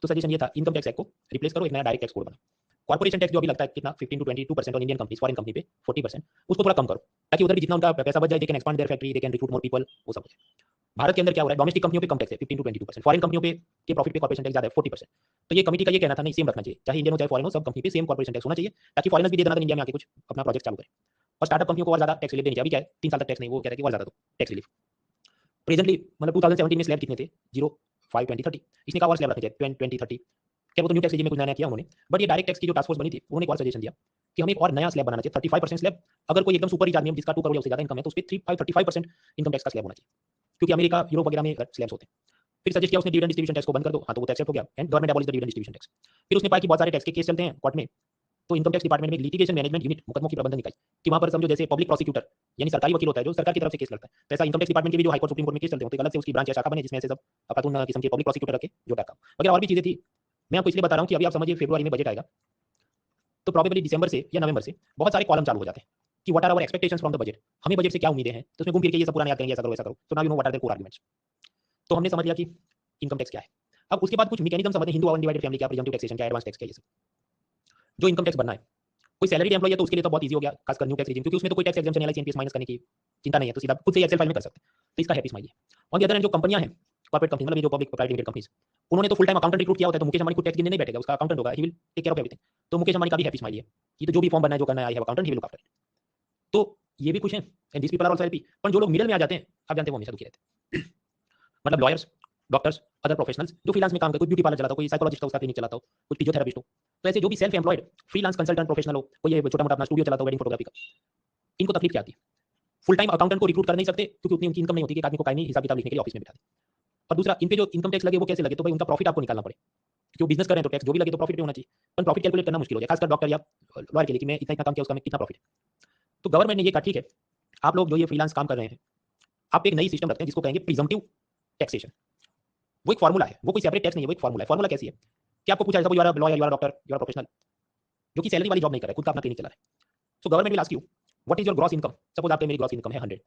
तो सजेशन ये था, इनकम टैक्स एक्ट को रिप्लेस करो, एक नया डायरेक्ट टैक्स कोड बना। कॉर्पोरेशन टैक्स जो अभी लगता है कितना 15 to 22% और इंडियन कंपनी, फॉरेन कंपनी पे 40%, उसको थोड़ा कम करो, ताकि उधर भी जितना उनका पैसा बच जाए, they can expand their factory, they can recruit more people, वो सब हो जाए। भारत के अंदर क्या हो रहा है, डोमेस्टिक कंपनियों पे कम टैक्स है 15 to 22%, फॉरेन कंपनियों पे के प्रॉफिट पे कॉर्पोरेशन टैक्स ज्यादा है 40%। तो ये कमिटी का ये कहना था, नहीं सेम रखना चाहिए, चाहे इंडियन हो चाहे फॉरेन हो, सब कंपनी पे सेम कॉर्पोरेशन टैक्स होना चाहिए, ताकि फॉरेनर्स भी दे देना इंडिया में आके कुछ अपना प्रोजेक्ट चालू करें। और स्टार्टअप कंपनियों को और ज्यादा टैक्स रिलीफ देनी चाहिए। अभी क्या है, 3 साल तक टैक्स नहीं, वो कहता है कि और ज्यादा दो टैक्स रिलीफ। प्रेजेंटली मतलब 2017 में स्लैब कितने थे, 0, 5, 20, 30, इसने कहा और स्लैब रखने चाहिए 20, 30। क्या वो तो न्यू टैक्स रेजिम में कुछ नया किया उन्होंने, बट ये डायरेक्ट टैक्स की जो टास्क फोर्स बनी थी, उन्होंने एक और सजेशन दिया कि हमें एक और नया स्लैब बनाना चाहिए, 35% स्लैब। अगर कोई एकदम सुपर रिच आदमी है जिसका 2 करोड़ या उससे ज्यादा इनकम है, तो उस पे 35% इनकम टैक्स का स्लैब होना चाहिए, क्योंकि अमेरिका, यूरोप वगैरह में स्लैब्स होते हैं। फिर सजेस्ट किया उसने, डिविडेंड डिस्ट्रीब्यूशन टैक्स को बंद कर दो, हाँ तो वो एक्सेप्ट हो गया, and government abolish the dividend distribution tax. फिर उसने पाया कि बहुत सारे टैक्स के केस चलते हैं कोर्ट में, तो इनकम टैक्स डिपार्टमेंट में लिटिगेशन मैनेजमेंट यूनिट, मुकदमों की प्रबंधन इकाई, कि वहां पर समझो जैसे पब्लिक प्रोसिक्यूटर यानी सरकारी वकील होता है जो सरकार की तरफ से केस लड़ता है, तो ऐसा इनकम टैक्स डिपार्टमेंट के भी जो हाई कोर्ट, सुप्रीम कोर्ट में केस चलते हैं, तो एक अलग से उसकी ब्रांच या शाखा बने, जिसमें ऐसे सब अकातून किस्म के पब्लिक प्रोसिक्यूटर रखे जो टैक्स वगैरह और भी चीजें थी। मैं आपको इसलिए बता रहा हूं कि अभी आप समझिए फरवरी में बजट आएगा, तो प्रॉबेबली दिसंबर से या नवंबर से बहुत सारे कॉलम चालू हो जाते हैं कि what are our expectations from the budget, हमें बजट से क्या उम्मीदें हैं, तो उसमें घूम फिर के ये सब पुराना याद करेंगे, ऐसा करो ऐसा करो, तो now you know what are the core arguments. तो हमने समझ लिया कि इनकम टैक्स क्या है। अब उसके बाद कुछ मैकेनिज्म समझते हैं, हिंदू अनडिवाइडेड फैमिली क्या, प्रीजम्पटिव टैक्सेशन क्या, एडवांस टैक्स क्या, ये सब जो इनकम टैक्स बनना है। कोई सैलरी एम्प्लॉय है तो उसके लिए तो बहुत इजी हो गया, खासकर न्यू टैक्स रेजिम, क्योंकि उसमें तो कोई टैक्स एग्जेम्पशन या सीएनपीएस माइनस करने की चिंता नहीं है, तो सीधा खुद से एक्सेल फाइल में कर सकते हैं, तो इसका हैप्पी स्माइल है। ऑन द अदर हैंड जो कंपनियां हैं, कॉर्पोरेट कंपनी, मतलब ये जो पब्लिक प्राइवेट लिमिटेड कंपनीज, उन्होंने तो फुल टाइम अकाउंटेंट रिक्रूट किया होता है, तो मुकेश अंबानी खुद टैक्स गिनने नहीं बैठेगा, उसका अकाउंटेंट होगा, he will take care of everything. तो मुकेश अंबानी का भी हैप्पी स्माइल है कि तो जो भी फॉर्म बनना है, जो करना है, I have accountant, he will look after it. तो ये भी खुश हैं, and this people are also happy. पर जो लोग मिडिल में आ जाते हैं, आप जानते हैं वो हमेशा दुखी रहते हैं। मतलब लॉयर्स, डॉक्टर्स, अदर प्रोफेशनल्स जो फ्रीलांस में काम करते, कोई ब्यूटी पार्लर चलाता हो, कोई साइकोलॉजिस्ट हो, उसका क्लिनिक चलाता हो, कोई फिजियोथेरेपिस्ट हो, तो ऐसे जो भी self employed freelance consultant professional हो, कोई ये छोटा मोटा अपना स्टूडियो चलाता हो वेडिंग फोटोग्राफी का, इनको तकलीफ क्या आती है? फुल टाइम अकाउंटेंट को रिक्रूट कर नहीं सकते, क्योंकि उतनी उनकी इनकम नहीं होती कि एक आदमी को कायमी हिसाब किताब लिखने के लिए ऑफिस में बिठा दे। और दूसरा, इन पे जो इनकम टैक्स लगे वो कैसे लगे, तो भाई उनका प्रॉफिट आपको निकालना पड़े, क्योंकि वो बिजनेस कर रहे हैं तो टैक्स जो भी लगे तो प्रॉफिट पे होना चाहिए, पर प्रॉफिट कैलकुलेट करना मुश्किल हो जाए, खासकर डॉक्टर या लॉयर के लिए कि मैं इतना इतना काम किया, उसका मैं कितना प्रॉफिट है। तो गवर्नमेंट ने ये कहा ठीक है, आप लोग जो ये फ्रीलांस काम कर रहे हैं, आप एक नई सिस्टम रखते हैं जिसको कहेंगे प्रिजम्पटिव टैक्सेशन। वो एक फॉर्मूला है, वो कोई सेपरेट टैक्स नहीं है, वो एक फॉर्मूला है। फॉर्मूला कैसी है कि आपको पूछा जाए, you are lawyer, you are doctor, you are professional, जो कि सैलरी वाली जॉब नहीं कर रहा है, खुद का अपना क्लिनिक चला रहा है। So government will ask you what is your gross income. Suppose आपके मेरी ग्रॉस इनकम है 100,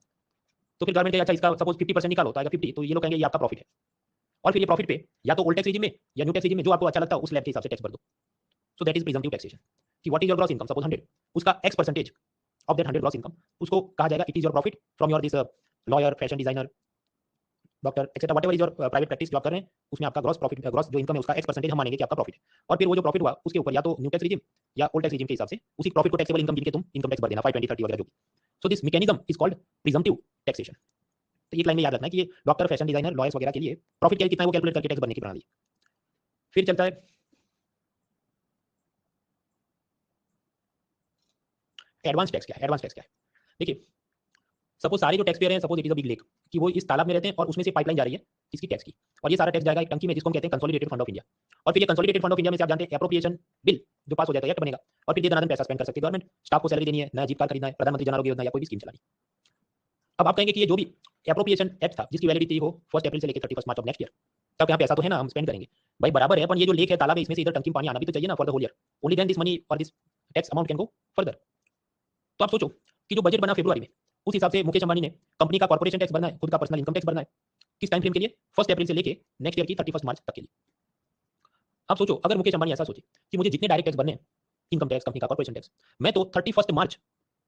तो फिर गवर्नमेंट कहेगा अच्छा इसका सपोज 50% निकालो, तो आएगा 50, तो ये लोग कहेंगे ये आपका प्रॉफिट है। और फिर ये प्रॉफिट पे या तो ओल्ड टैक्स रेजिम में या न्यू टैक्स रेजिम में जो आपको अच्छा लगता है उस स्लैब के हिसाब से टैक्स भर दो। So that is presumptive taxation कि what is your gross income, suppose 100, उसका x percentage of that 100 gross income, उसको कहा जाएगा it is your profit from your this lawyer, fashion designer, doctor etcetera, whatever is your private practice जो आप कर रहे हैं, उसमें आपका ग्रॉस प्रॉफिट, ग्रॉस जो इनकम है उसका x परसेंटेज हम मानेंगे कि आपका प्रॉफिट है। और फिर वो जो प्रॉफिट हुआ उसके ऊपर या तो न्यू टैक्स रेजिम या ओल्ड टैक्स रेजिम के हिसाब से उसी प्रॉफिट को टैक्सेबल इनकम गिन के तुम इनकम टैक्स भर देना 5, 20, 30 वगैरह जो भी। So this mechanism is called presumptive taxation. तो एक लाइन में याद रखना है कि ये डॉक्टर, फैशन डिजाइनर, लॉयर्स वगैरह के लिए प्रॉफिट क्या कितना है वो कैलकुलेट करके टैक्स भरने की प्रणाली। फिर चलता है एडवांस टैक्स। क्या है एडवांस टैक्स? क्या है, देखिए सपोज सारे जो टैक्स पेयर हैं, suppose it is a big lake, कि वो इस तालाब में रहते हैं और उसमें से पाइपलाइन जा रही है किसकी, टैक्स की, और ये सारा टैक्स जाएगा एक टंकी में जिसको हम कहते हैं कंसोलिडेटेड फंड ऑफ इंडिया। और फिर ये कंसोलिडेटेड फंड ऑफ इंडिया में से आप जानते हैं एप्रोप्रिएशन बिल जो पास हो जाता है, एक्ट बनेगा, और फिर ये दनादन पैसा स्पेंड कर सकती है गवर्नमेंट। स्टाफ को सैलरी देनी है, नया जीप कार खरीदना है, प्रधानमंत्री जन आरोग्य योजना या कोई भी स्कीम चलानी। अब आप कहेंगे कि ये जो भी एप्रोप्रिएशन एक्ट था जिसकी वैलिडिटी हो 1 अप्रैल से लेकर 31 मार्च ऑफ नेक्स्ट ईयर, तब यहाँ पैसा तो है ना, हम स्पेंड करेंगे, भाई बराबर है, पर ये जो लेक है, तालाब है, इसमें से इधर टंकी में पानी आना भी तो चाहिए ना for the whole year, only then this money और this tax amount can go further. तो आप सोचो कि जो बजट बना फरवरी में, उस हिसाब से मुकेश अंबानी ने कंपनी का कॉर्पोरेशन टैक्स भरना है, खुद का पर्सनल इनकम टैक्स भरना है, किस टाइम फ्रेम के लिए, 1 अप्रैल से लेके नेक्स्ट ईयर की 31 मार्च तक के लिए। अब सोचो अगर मुकेश अंबानी ऐसा सोचे कि मुझे जितने डायरेक्ट टैक्स भरने हैं, इनकम टैक्स, कंपनी का कॉर्पोरेशन टैक्स, मैं तो 31 मार्च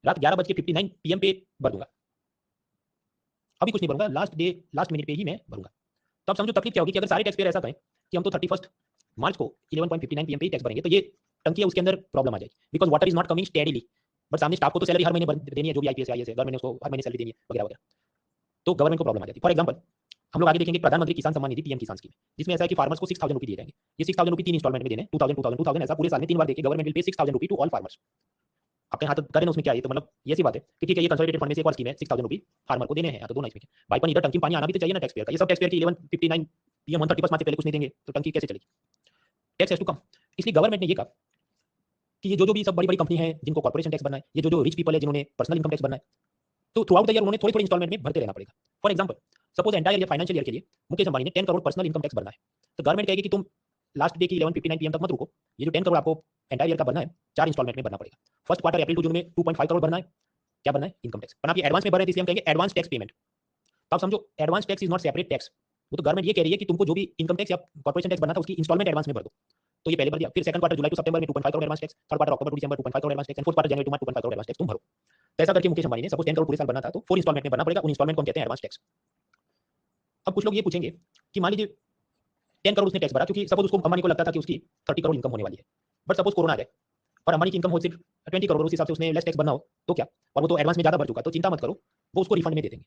रात 11:59 PM पे भर दूंगा, अभी कुछ नहीं भरूंगा, लास्ट मिनट पे ही मैं भरूंगा। तो अब समझो तकलीफ क्या होगी कि अगर सारे टैक्स पेयर ऐसा कहें कि हम तो 31 मार्च को 11:59 PM पे ही टैक्स भरेंगे, तो ये टंकी है उसके अंदर प्रॉब्लम आ जाएगी, because water is not coming steadily, but सामने स्टाफ को तो सैलरी हर महीने देनी है, जो भी आईपीएस आईएएस है, गवर्नमेंट ने उसको हर महीने सैलरी देनी है वगैरह वगैरह, तो गवर्नमेंट को प्रॉब्लम आ जाती है। फॉर एग्जांपल हम लोग आगे देखेंगे प्रधानमंत्री किसान सम्मान निधि पीएम किसान स्कीम, जिसमें ऐसा है कि फार्मर्स को 6000 रुपये दिए जाएंगे। ये 6000 रुपये 3 इंस्टॉलमेंट में देने, 2000 2000 2000 ऐसा पूरे साल में 3 बार देके गवर्नमेंट विल पे 6000 रुपये टू ऑल फार्मर्स। आपके हाथ करें उसमें क्या है, तो मतलब ये सी बात है कि ठीक है ये कंसोलिडेटेड फंड में से एक और स्कीम है, 6000 रुपये फार्मर को देने हैं, तो दोनों इसमें भाई पर इधर टंकी में पानी आना भी तो चाहिए ना टैक्स पेयर का। ये सब टैक्स पेयर की 1159 पीएम 130 से पहले कुछ नहीं देंगे तो टंकी कैसे चलेगी? Tax has to come. इसलिए गवर्नमेंट ने ये कहा कि ये जो भी सब बड़ी बड़ी कंपनी है जिनको कॉर्पोरेशन टैक्स भरना है, ये जो रिच पीपल है जिन्होंने पर्सनल इनकम टैक्स भरना है, तो थ्रू आउट द ईयर उन्होंने थोड़ी थोड़ी इंस्टॉलमेंट में भरते रहना पड़ेगा। For example suppose entire financial year के लिए मुकेश अंबानी ने 10 करोड़ पर्सनल इनकम टैक्स भरना है, तो गवर्नमेंट कहेगी कि तुम लास्ट डे की 1159 पीएम तक मत रुको, ये जो 10 करोड़ आपको एंटायर ईयर का भरना है 4 इंस्टॉलमेंट में भरना पड़ेगा। First quarter April to June में 2.5 करोड़ भरना है, क्या भरना है? Income tax. पर आप ये एडवांस में भर रहे हैं इसलिए हम कहेंगे एडवांस टैक्स पेमेंट। तो आप समझो advance tax is not separate tax. वो तो गवर्नमेंट ये कह रही है कि तुमको जो भी इनकम टैक्स या कॉर्पोरेशन टैक्स भरना था उसकी इंस्टॉलमेंट एडवांस में भर दो, तो ये पहले भर दिया। फिर second quarter July to September में 2.5 crore advance tax, third quarter October to December 2.5 crore advance tax, and fourth quarter January to March 2.5 crore advance tax तुम भरो। तो ऐसा करके मुकेश अंबानी ने सपोज 10 करोड़ पूरे साल भरना था तो 4 इंस्टॉलमेंट में भरना पड़ेगा, उन इंस्टॉलमेंट को हम कहते हैं एडवांस टैक्स। अब कुछ लोग ये पूछेंगे कि मान लीजिए 10 करोड़ उसने टैक्स भरा, क्योंकि सपोज उसको अंबानी को लगता था कि उसकी 30 करोड़ इनकम होने वाली है, बट सपोज कोरोना आ जाए और अंबानी की इनकम हो सिर्फ 20 करोड़, उस हिसाब से उसने लेस टैक्स भरना हो तो क्या? और वो तो एडवांस में ज्यादा भर चुका, तो चिंता मत करो, वो उसको रिफंड में दे देंगे।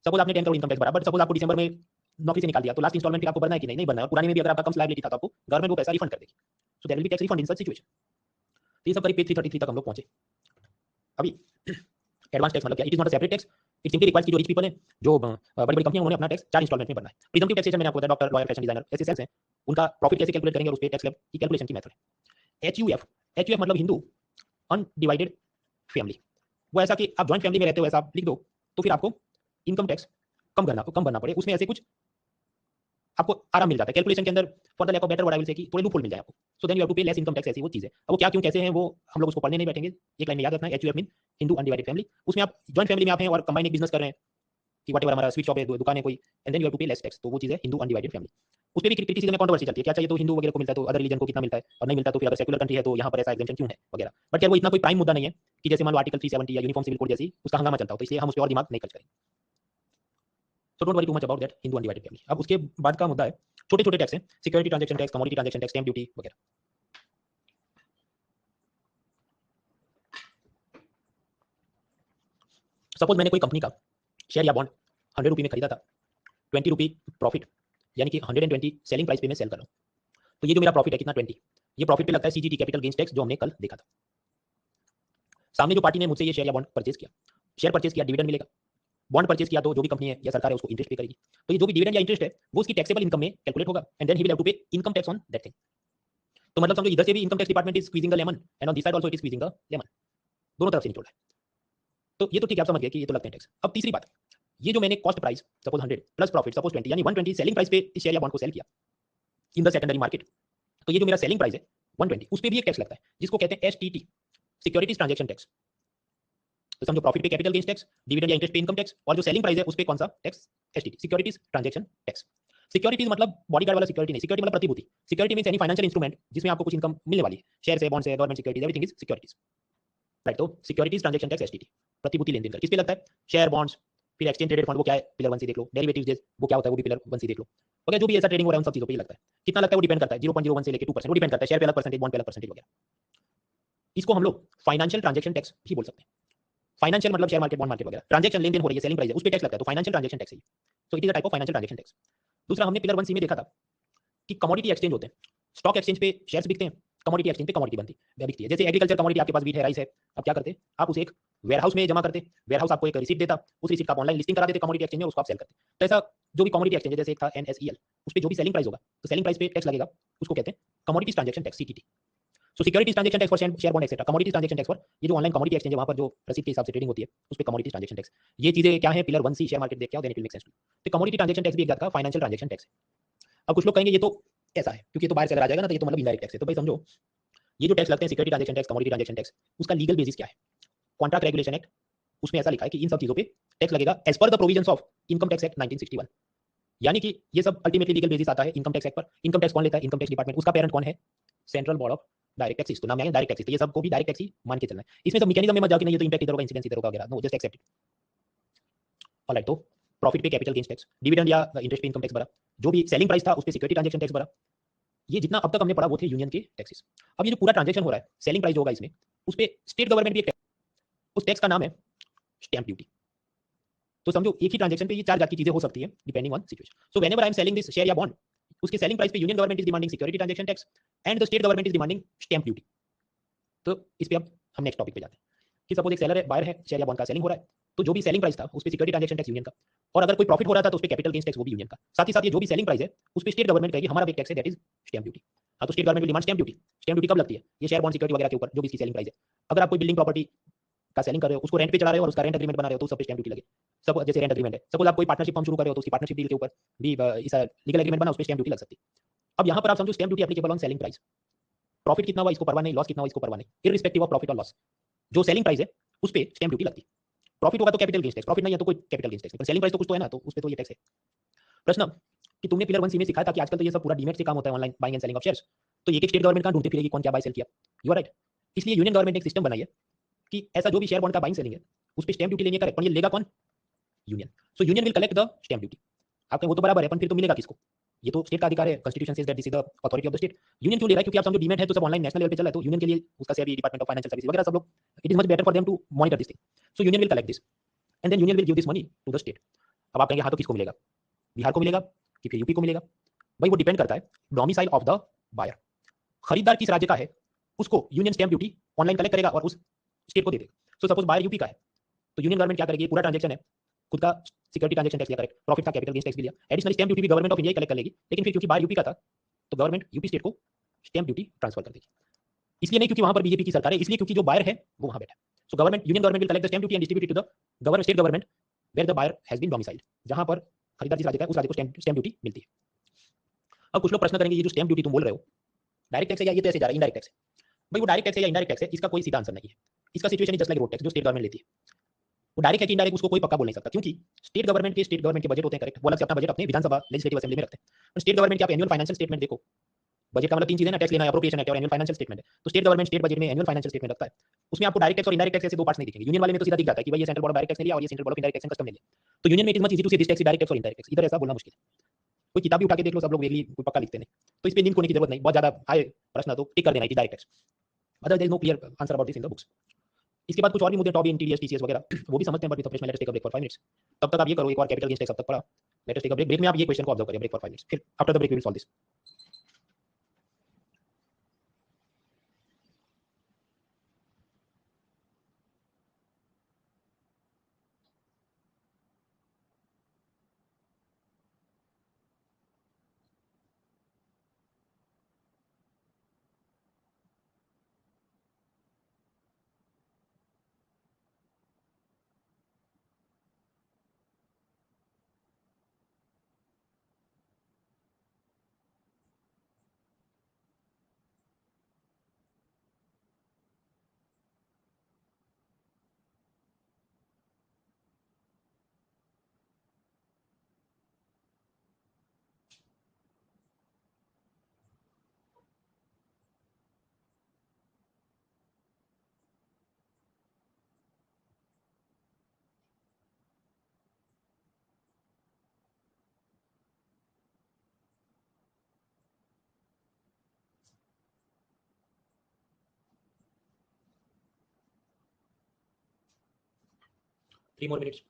सपोज आपने 10 करोड़ इनकम टैक्स भरा, बट सपोज आपको दिसंबर में नौकरी से निकाल दिया, तो लास्ट इंस्टॉलमेंट फिर आपको भरना है कि नहीं भरना है? और पुराने में भी अगर आपका कम लायबिलिटी था तो आपको गवर्नमेंट वो पैसा रिफंड कर देगी। So there will be tax refund in such situation. तो ये सब करीब पेज 333 तक हम लोग पहुंचे। अभी एडवांस टैक्स मतलब क्या? It is not a separate tax, it simply requires कि जो रिच पीपल है, जो बड़ी बड़ी कंपनियां, उन्होंने अपना टैक्स 4 इंस्टॉलमेंट में भरना है। प्रिजम्पटिव टैक्सेशन मैंने आपको बताया, डॉक्टर, लॉयर, फैशन डिजाइनर ऐसे सेल्स हैं, उनका प्रॉफिट कैसे कैलकुलेट करेंगे और उस पे टैक्स स्लैब की कैलकुलेशन की मेथड है एचयूएफ। एचयूएफ मतलब हिंदू अनडिवाइडेड फैमिली। वो ऐसा कि आप जॉइंट फैमिली में रहते हो ऐसा आप लिख दो, तो फिर आपको इनकम टैक्स कम भरना पड़े। उसमें ऐसे कुछ आपको आराम मिल जाता है कैलकुलेशन के अंदर, for the lack of better word I will say कि थोड़े लूपहोल मिल जाए आपको। So then you have to pay less income tax. ऐसी वो चीज है। अब वो क्या क्यों कैसे हैं वो हम लोग उसको पढ़ने नहीं बैठेंगे, एक लाइन में याद रखना है, HUF mean Hindu undivided family. उसमें आप जॉइंट फैमिली में आप हैं और कंबाइन एक बिजनेस कर रहे हैं कि व्हाटएवर हमारा स्वीट शॉप है, दुकान है कोई, and then you have to pay less tax, तो वो चीज है हिंदू अनडिवाइडेड फैमिली। उस पे भी क्रिटिसिज्म में कंट्रोवर्सी चलती है, क्या चाहिए तो हिंदू वगैरह को मिलता है तो अदर रिलीजन को कितना मिलता है, और नहीं मिलता तो फिर अगर सेक्युलर कंट्री है तो यहाँ पर ऐसा एग्जेम्पशन क्यों है वगैरह। बट यार वो इतना कोई प्राइम मुद्दा नहीं है कि जैसे मान लो आर्टिकल 370 या यूनिफॉर्म सिविल कोड जैसी उसका हंगामा चलता हो, तो इसलिए हम उस पर और दिमाग नहीं खर्च करेंगे। So don't worry too much about that Hindu undivided family. अब उसके बाद का मुद्दा है छोटे छोटे टैक्स हैं, security transaction tax, commodity transaction tax, stamp duty वगैरह। सपोज मैंने कोई कंपनी का शेयर या बॉन्ड 100 रुपये में खरीदा था, 20 रुपये प्रॉफिट, यानी कि 120 सेलिंग प्राइस पे मैं सेल कर रहा हूँ। तो ये जो मेरा प्रॉफिट है कितना 20, ये प्रॉफिट पे लगता है सीजीटी कैपिटल गेन्स टैक्स, जो हमने कल देखा था। सामने जो पार्टी ने मुझसे ये शेयर या बॉन्ड परचेज किया, शेयर परचेज किया, डिविडेंड मिलेगा। बॉन्ड परचेज किया तो जो भी कंपनी है या सरकार है उसको इंटरेस्ट पे करेगी। तो ये जो भी डिविडेंड या इंटरेस्ट है वो उसकी टैक्सेबल इनकम में कैलकुलेट होगा, and then he will have to pay income tax on that thing. तो मतलब समझो इधर से भी income tax department is squeezing the lemon, and on this side also it is squeezing the lemon, दोनों तरफ से निचोड़ रहा है। तो ये तो ठीक है, आप समझ गए कि ये तो लगते हैं टैक्स। अब तीसरी बात, ये जो मैंने cost price suppose 100 plus profit suppose 20, यानी 120 सेलिंग प्राइस पे इस शेयर या बॉन्ड को सेल किया इन द सेकेंडरी मार्केट, तो ये जो मेरा सेलिंग प्राइस है 120, उस पे भी एक टैक्स लगता है जिसको कहते हैं एसटीटी, सिक्योरिटीज ट्रांजैक्शन टैक्स। तो समझो प्रॉफिट पे कैपिटल गेन्स टैक्स, डिविडेंड या इंटरेस्ट पे इनकम टैक्स, और जो सेलिंग प्राइस है उस पे कौन सा tax? STT, securities transaction tax. Securities मतलब बॉडीगार्ड वाला सिक्योरिटी नहीं, सिक्योरिटी मतलब प्रतिभूति। Security means any financial instrument जिसमें आपको कुछ इनकम मिलने वाली है, शेयर से, बॉन्ड से, government securities, everything is securities, right. तो सिक्योरिटीज ट्रांजैक्शन टैक्स एसटीटी, प्रतिभूति लेन देन कर, किस पे लगता है? शेयर, बॉन्ड्स, फिर एक्सचेंज ट्रेडेड फंड, वो क्या है? पिलर 1 से देख लो। डेरिवेटिव्स वो क्या होता है? वो भी पिलर 1 से देख लो। ओके, जो भी ऐसा ट्रेडिंग हो रहा है उन सब चीजों पे लगता है। कितना लगता है वो डिपेंड करता है, 0.01 से लेके 2%, वो डिपेंड करता है, शेयर पे अलग परसेंटेज, बॉन्ड पे अलग परसेंटेज वगैरह। इसको हम लोग फाइनेंशियल ट्रांजैक्शन टैक्स भी बोल सकते हैं। फाइनेंशियल मतलब शेयर मार्केट, बॉन्ड मार्केट वगैरह, ट्रांजैक्शन लेन देन हो रही है, सेलिंग प्राइस है, उस पे टैक्स लगता है, तो फाइनेंशियल ट्रांजैक्शन टैक्स है। So it is a type of financial transaction tax. दूसरा हमने पिलर 1 सी में देखा था कि कमोडिटी एक्सचेंज होते हैं, स्टॉक एक्सचेंज पे शेयर्स बिकते हैं, कमोडिटी एक्सचेंज पे कमोडिटी बिकती है। जैसे एग्रीकल्चर कमोडिटी, आपके पास व्हीट है, राइस है, आप क्या करते? आप उसे एक वेयरहाउस में जमा करते, वेयरहाउस आपको एक रिसीट देता, उस रिसीट का आप ऑनलाइन लिस्टिंग करा देते कमोडिटी एक्सचेंज में, उसको आप सेल करते। तो ऐसा जो भी कमोडिटी एक्सचेंज है, जैसे एक था एनएसईएल, उस पे जो भी सेलिंग प्राइस होगा, तो सेलिंग प्राइस पे टैक्स लगेगा, उसको कहते हैं commodities transaction tax, CTT. So securities transaction tax for share, bond etcetera, commodities transaction tax for ये जो ऑनलाइन कमोडिटी एक्सचेंज है, वहां पर जो रसीद के हिसाब से ट्रेडिंग होती है, उस पे कमोडिटीज ट्रांजैक्शन टैक्स। ये चीजें क्या है? पिलर 1 सी शेयर मार्केट देख के आओ, then it will make sense too. तो कमोडिटी ट्रांजैक्शन टैक्स भी एक जात का फाइनेंशियल ट्रांजैक्शन टैक्स है। अब कुछ लोग कहेंगे ये तो ऐसा है क्योंकि ये तो बाहर से अगर आ जाएगा ना, तो ये तो मतलब इनडायरेक्ट टैक्स है। तो भाई समझो, ये जो टैक्स लगते हैं, security transaction tax, commodity transaction tax, उसका लीगल बेसिस क्या है? कॉन्ट्रैक्ट रेगुलेशन एक्ट, उसमें ऐसा लिखा है कि इन सब चीजों पे टैक्स लगेगा as per the provisions of income tax act 1961। यानी कि ये सब अल्टीमेटली लीगल बेसिस आता है इनकम टैक्स एक्ट पर। इनकम टैक्स कौन लेता है? Income tax department. उसका पेरेंट कौन है? Central board of direct taxes. तो नाम आया डायरेक्ट टैक्सेस, तो ये सबको भी डायरेक्ट टैक्स ही मान के चलना है। इसमें सब मैकेनिज्म में मत जाओ कि नहीं ये तो इंपैक्ट इधर होगा, इंसिडेंस इधर होगा वगैरह, no, just accept it. Alright, तो प्रॉफिट पे कैपिटल गेन्स टैक्स, डिविडेंड या इंटरेस्ट पे इनकम टैक्स भरा, जो भी सेलिंग प्राइस था उस पे सिक्योरिटी ट्रांजैक्शन टैक्स भरा। ये जितना अब तक हमने पढ़ा वो थे यूनियन के टैक्सेस। अब ये जो पूरा ट्रांजैक्शन हो रहा है, सेलिंग प्राइस होगा इसमें, उस पे स्टेट गवर्नमेंट भी एक टैक्स, उस टैक्स का नाम है स्टैंप ड्यूटी। तो समझो एक ही ट्रांजेक्शन पे ये 4 जात की चीजें हो सकती है depending on situation. So whenever I am selling this share या बॉन्ड, उसके सेलिंग प्राइस पे union government is demanding security transaction tax and the state government is demanding stamp duty. तो इस पे अब हम नेक्स्ट टॉपिक पे जाते हैं कि सपोज एक सेलर है, बायर है, शेयर या बॉन्ड का सेलिंग हो रहा है, तो जो भी सेलिंग प्राइस था उस पे सिक्योरिटी ट्रांजेक्शन टैक्स यूनियन का, और अगर कोई प्रॉफिट हो रहा था तो उस पे कैपिटल गेन्स टैक्स वो भी यूनियन का. साथ ही साथ ये जो भी सेलिंग प्राइस है उस पे स्टेट गवर्नमेंट कहेगी हमारा एक टैक्स है दैट इज स्टैंप ड्यूटी. हाँ, तो state government will demand stamp duty. Stamp duty कब लगती है? ये शेयर बॉन्ड सिक्योरिटी वगैरह के ऊपर जो भी इसकी सेलिंग प्राइस है. अगर आप कोई बिल्डिंग प्रॉपर्टी का सेलिंग कर रहे हो, उसको रेंट पे चला रहे हो और उसका रेंट एग्रीमेंट बना रहे हो तो सब पे स्टैंप ड्यूटी लगे. सब जैसे रेंट एग्रीमेंट है, सपोज आप कोई पार्टनरशिप फॉर्म शुरू कर रहे हो तो उसकी पार्टनरशिप डील के ऊपर भी इस लीगल एग्रीमेंट बना, उस पे स्टैंप ड्यूटी लग सकती है. अब यहाँ पर आप समझो stamp duty applicable on selling price. Profit कितना हुआ इसको परवाह नहीं, लॉस कितना हुआ इसको परवाह नहीं, इररिस्पेक्टिव ऑफ प्रॉफिट और लॉस. जो सेलिंग प्राइस है उस पे स्टैंप ड्यूटी लगती है. प्रॉफिट होगा तो कैपिटल गेन्स टैक्स, प्रॉफिट नहीं है तो कोई कैपिटल गेन्स टैक्स नहीं, पर सेलिंग प्राइस तो कुछ तो है ना, तो उस पे तो ये टैक्स है. प्रश्न कि तुमने पिलर 1 सी में सिखाया था कि आजकल तो ये सब पूरा डीमैट से काम होता है, online buying and selling of shares. तो एक एक स्टेट गवर्नमेंट कहां ढूंढती फिरेगी कौन क्या बाय सेल किया. You are right. इसलिए यूनियन गवर्नमेंट ने एक सिस्टम बनाई है कि ऐसा जो भी शेयर बॉन्ड का बाइंग सेलिंग है उस पे स्टैंप ड्यूटी लेने का, पर ये लेगा कौन? Union. So union will collect the stamp duty. आपका वो तो बराबर है, पर फिर तो मिलेगा किसको? ये तो स्टेट का अधिकार है. Constitution says that this is the authority of the state. Union क्यों ले रहा है? क्योंकि आप समझो डीमैट है तो सब ऑनलाइन नेशनल लेवल पे चल रहा है, तो यूनियन के लिए उसका SEBI, department of financial services वगैरह सब लोग, it is much better for them to monitor this thing. So union will collect this and then union will give this money to the state. अब आप कहेंगे हाँ तो किसको मिलेगा? बिहार को मिलेगा कि फिर यूपी को मिलेगा? भाई वो डिपेंड करता है डोमिसाइल ऑफ द बायर. खरीदार किस राज्य का है उसको union stamp duty online collect करेगा और उस स्टेट को दे देगा. सो सपोज बायर यूपी का है तो यूनियन गवर्नमेंट क्या करेगी? पूरा ट्रांजेक्शन है, खुद का सिक्योरिटी ट्रांजेक्शन टैक्स लिया, करेक्ट, प्रॉफिट का कैपिटल गेन्स टैक्स भी लिया, एडिशनल स्टैंप ड्यूटी भी गवर्नमेंट ऑफ इंडिया कलेक्ट कर लेगी. लेकिन फिर क्योंकि बायर यूपी का था तो गवर्नमेंट यूपी स्टेट को स्टैंप ड्यूटी ट्रांसफर कर देगी. इसलिए नहीं क्योंकि वहां पर बीजेपी की सरकार है, इसलिए क्योंकि जो बायर है वो वहां बैठा है. So government, union government will collect the stamp duty and distribute to the government, state government where the buyer has been domiciled. जहां पर खरीदार जिस राज्य का है उस राज्य को स्टैंप ड्यूटी मिलती है. अब कुछ लोग प्रश्न करेंगे ये जो स्टैंप ड्यूटी तुम बोल रहे हो डायरेक्ट टैक्स है या ये तो ऐसे जा रहा है इनडायरेक्ट टैक्स है? भाई वो डायरेक्ट टैक्स है या इनडायरेक्ट टैक्स है इसका कोई सीधा आंसर नहीं है. इसका situation is just like road tax जो स्टेट गवर्नमेंट लेती है. वो डायरेक्ट है कि इनडायरेक्ट उसको कोई पक्का बोल नहीं सकता, क्योंकि स्टेट गवर्नमेंट के बजट होते हैं, करेक्ट, वो अलग से अपना बजट अपने विधानसभा लेजिस्लेटिव असेंबली में रखते हैं. और स्टेट गवर्नमेंट की आप एनुअल फाइनेंशियल स्टेटमेंट देखो, बजट का मतलब 3 चीजें ना, टैक्स लेना, अप्रोप्रिएशन एक्ट और एनुअल फाइनेंशियल स्टेटमेंट है. तो स्टेट गवर्नमेंट स्टेट बजट में एनुअल फाइनेंशियल स्टेटमेंट रखता है. उसमें आपको डायरेक्ट टैक्स और इनडायरेक्ट टैक्स ऐसे दो पार्ट्स नहीं दिखेंगे. यूनियन वाले में तो सीधा दिख जाता है कि भाई ये central board of direct tax ने लिया और ये central board of indirect tax and custom ने लिया. तो यूनियन में it is much easy to say this tax direct tax और इनडायरेक्ट टैक्स. इधर ऐसा बोलना मुश्किल है. कोई किताब भी उठा के देख लो, सब लोग वेगली कोई पक्का लिखते नहीं. तो इस पे लिंक होने की जरूरत नहीं. बहुत ज्यादा आए प्रश्न तो टिक कर देना कि direct tax. Other there is no clear answer about this in the books. इसके बाद कुछ और भी मुद्दे, टॉबी, टीडीएस, टीसीएस वगैरह वो भी समझते हैं, but with operation let's take a break for 5 minutes. तब तक आप ये करो, एक और कैपिटल गेन्स टैक्स अब तक पढ़ा, let's take a break. Break में आप ये क्वेश्चन को ऑब्जर्व करिए, ब्रेक फॉर 5 मिनट्स, फिर after the break we will solve this. Three more minutes.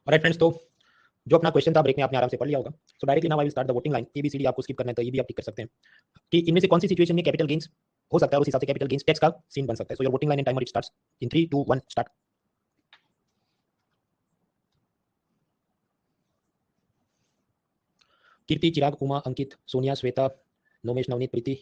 Alright friends, तो जो अपना क्वेश्चन था ब्रेक में आपने आराम से पढ़ लिया होगा। So directly now I will start the voting line. A B C D आपको स्किप करना है तो ये भी आप टिक कर सकते हैं कि इनमें से कौन सी सिचुएशन में कैपिटल गेन्स हो सकता है और उस हिसाब से कैपिटल गेन्स टैक्स का सीन बन सकता है। So your voting line and timer it starts in 3 2 1 start. Kirti, Chirag, Uma, Ankit, Sonia, Shweta, Nomesh, Navneet, Preeti,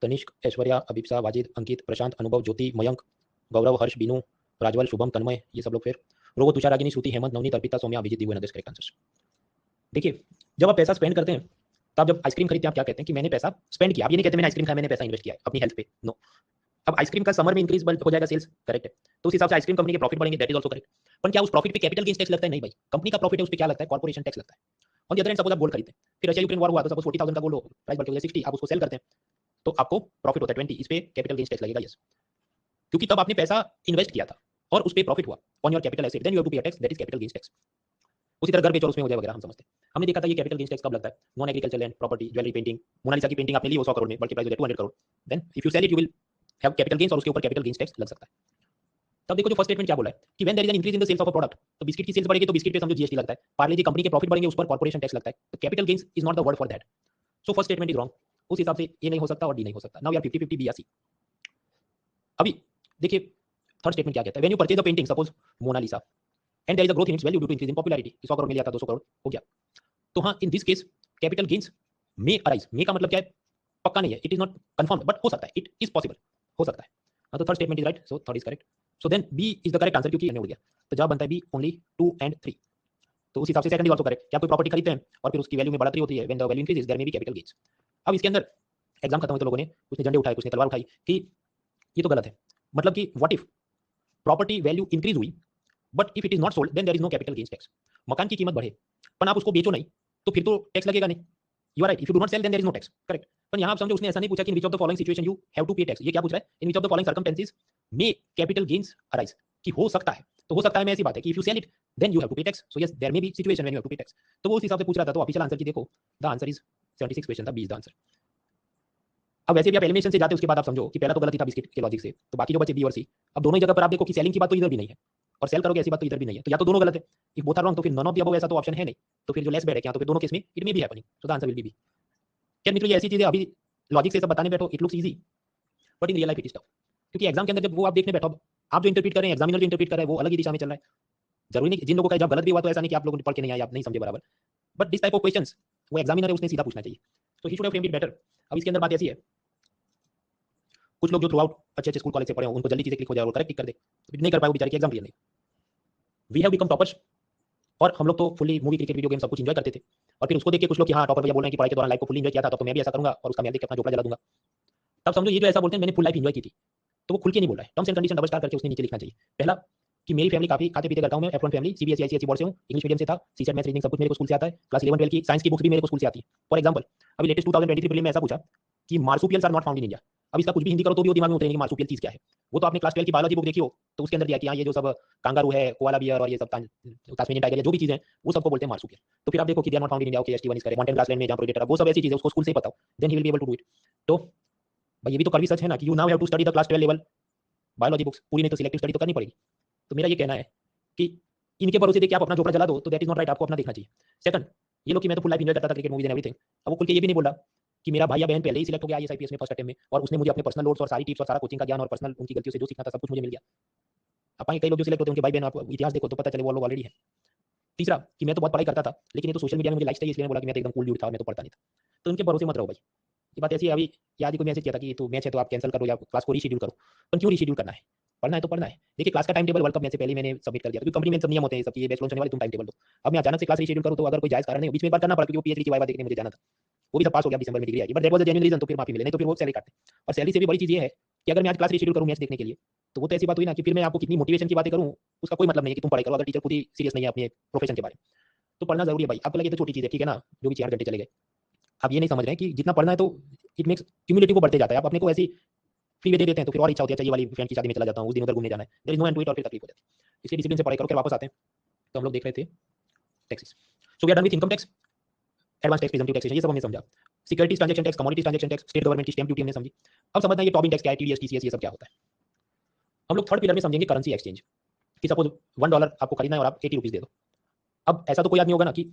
Tanishq, Aishwarya, Abhipsa, Wajid, Ankit, Prashant, Anubhav, Jyoti, Mayank, गौरव, हर्ष, बीनू, राजवल, शुभम, तन्मय, ये सब लोग फिर रोगो, तुषार, रागिनी, श्रुति, हेमंत, नवनीत, अर्पिता, सौम्या, अभिजीत, दिव्य, नदेश करेक्ट आंसर्स। देखिए, जब आप पैसा स्पेंड करते हैं तो आप जब आइसक्रीम खरीदते हैं आप क्या कहते हैं कि मैंने पैसा स्पेंड किया। आप ये नहीं कहते मैंने आइसक्रीम खाया, मैंने पैसा इन्वेस्ट किया है अपनी हेल्थ पे। नो। अब आइसक्रीम का समर में इंक्रीज हो जाएगा सेल्स, करेक्ट है, तो उस हिसाब से आइसक्रीम कंपनी के प्रॉफिट बढ़ेंगे, दैट इज आल्सो करेक्ट। पर क्या उस प्रॉफिट पे कैपिटल गेन्स टैक्स लगता है? नहीं भाई, कंपनी का प्रॉफिट है उस पे क्या लगता है? कॉर्पोरेशन टैक्स लगता है। On the other hand suppose आप गोल्ड खरीदते हैं, फिर रशिया यूक्रेन वॉर हुआ तो सपोज 40,000 का गोल्ड हो, प्राइस बढ़ के 60, आप उसको सेल करते हैं तो आपको प्रॉफिट होता है 20, इस पे कैपिटल गेन्स टैक्स लगेगा। यस, क्योंकि तब आपने पैसा इन्वेस्ट किया था और उस पे प्रॉफिट हुआ on your capital asset, then you have to pay tax, that is capital gains tax. उसी तरह घर बेचो और उसमें हो जाए वगैरह हम समझते हैं। हमने देखा था ये कैपिटल गेन्स टैक्स कब लगता है? Non agriculture land, property, jewellery, painting. Mona Lisa की पेंटिंग आपने ली वो 100 करोड़ में, बल्कि प्राइस हो जाए 200 crore, then if you sell it you will have capital gains और उसके ऊपर कैपिटल गेन्स टैक्स लग सकता है। तब देखो जो फर्स्ट स्टेटमेंट क्या बोला है कि when there is an increase in the sales of a product, तो बिस्किट की सेल्स बढ़ेगी तो बिस्किट पे समझो जीएसटी लगता है। पार्ले जी कंपनी के प्रॉफिट बढ़ेंगे उस पर कॉर्पोरेशन टैक्स लगता है। तो capital gains is not the word for that. So first statement is wrong. उस हिसाब से ए नहीं हो सकता और डी नहीं हो सकता। नाउ वी आर 50-50 बी या सी। अभी देखिए थर्ड स्टेटमेंट क्या कहता है? When you purchase the painting suppose Mona Lisa and there is a growth in its value due to increase in popularity, 100 crore में लिया था 200 करोड़ हो गया, तो हाँ in this case capital gains may arise. May का मतलब क्या है? पक्का नहीं है, it is not confirm, but हो सकता है, इट इज पॉसिबल, हो सकता है। हाँ, तो third statement is right, so third is correct. So then B is the correct answer, क्योंकि उड़ गया तो जवाब बनता है बी ओनली 2 एंड 3। तो उस हिसाब से सेकंड इज आल्सो करेक्ट। क्या कोई प्रॉपर्टी खरीदते हैं और फिर उसकी वैल्यू में बढ़ोतरी होती है, when the value increases there may be capital gains. अब इसके अंदर एग्जाम खत्म हुए तो लोगों ने कुछ ने झंडे उठाए, कुछ ने तलवार उठाई कि ये तो गलत है। मतलब कि what if property value increase हुई but if it is not sold then there is no capital gains tax. मकान की कीमत बढ़े पर आप उसको बेचो नहीं तो फिर तो टैक्स लगेगा नहीं। You are right, if you do not sell then there is no tax, correct. पर यहां आप समझो उसने ऐसा नहीं पूछा कि in which of the following situation you have to pay tax. ये क्या पूछ रहा है? In which of the following circumstances may capital gains arise, कि हो सकता है। तो हो सकता है में ऐसी बात है कि if you sell it then you have to pay tax. So yes there may be situation when you have to pay tax. तो वो उस हिसाब से पूछ रहा था। तो ऑफिशियल आंसर की देखो, द आंसर इज 76 क्वेश्चन था, बी इज द आंसर। अब वैसे भी आप एलिमिनेशन से जाते उसके बाद आप समझो कि पहला तो गलत ही था बिस्किट के लॉजिक से, तो बाकी जो बचे बी और सी। अब दोनों ही जगह पर आप देखो कि सेलिंग की बात तो इधर भी नहीं है और सेल करोगे ऐसी बात तो इधर भी नहीं है, तो या तो दोनों गलत है। इफ बोथ आर रॉन्ग तो फिर नन ऑफ द अबव ऐसा तो ऑप्शन है नहीं। तो फिर जो लेस बेड है क्या, तो फिर दोनों केस में it may be happening, so the answer will be B. क्या मित्रों, ये ऐसी चीजें अभी लॉजिक से सब बताने बैठो it looks easy, but in real life it is tough. क्योंकि एग्जाम के अंदर जब वो आप देखने बैठो, आप जो इंटरप्रीट कर रहे हैं, एग्जामिनर जो इंटरप्रीट कर रहा है वो अलग ही दिशा में चल रहा है। जरूरी नहीं जिन लोगों का जब गलत भी हुआ तो ऐसा नहीं कि आप लोगों ने पढ़ के नहीं आए, आप नहीं समझे बराबर, but this type of questions वो एग्जामिनर है उसने सीधा पूछना चाहिए, तो he should have framed it better. अब इसके अंदर बात ऐसी है, कुछ लोग जो थ्रू आउट अच्छे अच्छे स्कूल कॉलेज से पढ़े हो उनको जल्दी चीजें क्लिक हो जाए और करेक्ट टिक कर दे, नहीं कर पाए वो बेचारे की एग्जाम क्लियर नहीं। वी हैव बिकम टॉपर्स और हम लोग तो fully movie, cricket, video game सब कुछ एंजॉय करते थे। और फिर उसको देख के कुछ लोग कि हाँ टॉपर भैया बोल रहे हैं कि पढ़ाई के दौरान लाइफ को फुल एंजॉय किया था, तो मैं भी ऐसा करूंगा और उसका मैं देख के अपना झोपड़ा जला दूंगा। तब समझो ये जो ऐसा बोलते हैं मैंने फुल लाइफ एंजॉय की थी, तो वो खुल के नहीं बोल रहा है। Terms and condition double star करके उसने नीचे लिखना चाहिए। पहला कि मेरी फैमिली काफी खाते पीते करता हूं मैं, F1 family, CBSE ICSE board से हूं, इंग्लिश मीडियम से था, सीसेट मैथ्स रीजनिंग सब कुछ मेरे को स्कूल से आता है, क्लास 11 12 की साइंस की बुक्स भी मेरे को स्कूल से आती है। फॉर एग्जांपल अभी लेटेस्ट 2023 प्रीलिम में ऐसा पूछा कि marsupials are not found in India. अब इसका कुछ भी हिंदी करो तो भी वो दिमाग में उतरेगा कि मार्सुपियल चीज क्या है। वो तो आपने क्लास 12 की बायोलॉजी बुक देखी हो तो उसके अंदर दिया कि हाँ ये जो सब कांगारू है, कोआला बियर और ये सब तास्मेनियन टाइगर जो भी चीजें वो सबको बोलते हैं मार्सुपियल। तो फिर आप देखो कि they are not found in India, okay ST1 इस करे, माउंटेन ग्रासलैंड में जहां प्रेडेटर वो सब ऐसी चीजें उसको स्कूल से ही पता हो, then he will be able to do it. तो भाई ये भी तो कड़वी सच है ना कि you now have to study the class 12 level biology books, पूरी नहीं तो सिलेक्टिव स्टडी तो करनी पड़ेगी। तो मेरा ये कहना है कि इनके भरोसे देखिए आप अपना झोपड़ा जला दो तो दैट इज नॉट राइट, आपको अपना देखना चाहिए। सेकंड, ये लोग कि मैं तो फुल लाइफ एंजॉय करता था क्रिकेट मूवीज एंड एवरीथिंग, अब वो खुल के ये भी नहीं बोला कि मेरा भाई या बहन पहले ही सिलेक्ट हो गया IAS IPS में फर्स्ट अटेम्प्ट में और उसने मुझे अपने पर्सनल नोट्स और सारी टिप्स और सारा कोचिंग का ज्ञान और पर्सनल उनकी गलतियों से जो सीखना था सब कुछ मुझे मिल गया। अपन कई लोग जो सिलेक्ट होते हैं उनके भाई बहन, आप इतिहास देखो तो पता चले वो लोग ऑलरेडी है। तीसरा कि मैं तो बहुत पढ़ाई करता था लेकिन ये तो सोशल मीडिया में मुझे लाइक चाहिए इसलिए बोला कि मैं तो एकदम कूल ड्यूड था, मैं तो पढ़ता नहीं था। तो उनके भरोसे मत रहो भाई। ये बात ऐसी है, अभी याद ही कोई मैसेज किया था कि तो मैच है तो आप कैंसिल करो या क्लास को रीशेड्यूल करो, पर क्यों रीशेड्यूल करना है? पढ़ना है तो पढ़ना है। देखिए क्लास का time table world cup match से पहले मैंने सबमिट कर दिया, क्योंकि कंपनी में सब नियम होते हैं सब कि ये बैच लॉन्च होने वाले तुम टाइम टेबल दो। अब मैं अचानक से क्लास रीशेड्यूल करूं तो अगर कोई जायज कारण नहीं, बीच में एक बार करना पड़ा क्योंकि वो पीएचडी की वाइवा देखने मुझे जाना था, वो भी सब पास हो गया, दिसंबर में डिग्री आई, but that was a genuine reason, तो फिर माफी मिले, नहीं तो फिर वो सैलरी काटते। और सैलरी से भी बड़ी चीज ये है कि अगर मैं आज क्लास रीशेड्यूल करूं मैच देखने के लिए तो वो तो ऐसी बात हुई ना कि फिर मैं आपको कितनी मोटिवेशन की बातें करूं उसका कोई मतलब नहीं है कि तुम पढ़ाई करो अगर टीचर खुद ही सीरियस नहीं है अपने प्रोफेशन के बारे में। तो पढ़ना जरूरी है भाई। आपको लगे तो छोटी चीज है, ठीक है ना, जो भी 4 घंटे चले गए, आप ये नहीं समझ रहे हैं कि जितना पढ़ना है तो इट मेक्स क्यूमुलेटिव, वो बढ़ते जाता है। आप अपने को ऐसी फ्री में दे देते हैं तो फिर और इच्छा होती है, चाहिए वाली फ्रेंड की शादी में चला जाता हूँ, उस दिन उधर घूमने जाना है, there is no end to it और फिर तकलीफ हो जाती है। इसलिए डिसिप्लिन से पढ़ाई करो। फिर वापस आते हैं तो हम लोग देख रहे थे taxes. So we are done with income tax, advance tax, presumptive taxation, ये सब हमने समझा। Securities transaction tax, commodities transaction tax, state government की स्टैंप ड्यूटी हमने समझी। अब समझना है ये टॉबिन टैक्स क्या है, TDS TCS ये सब क्या होता है। हम लोग थर्ड पिलर में समझेंगे करेंसी एक्सचेंज, कि सपोज $1 आपको खरीदना है और आप 80 रुपीज दे दो, अब ऐसा तो कोई आदमी होगा ना कि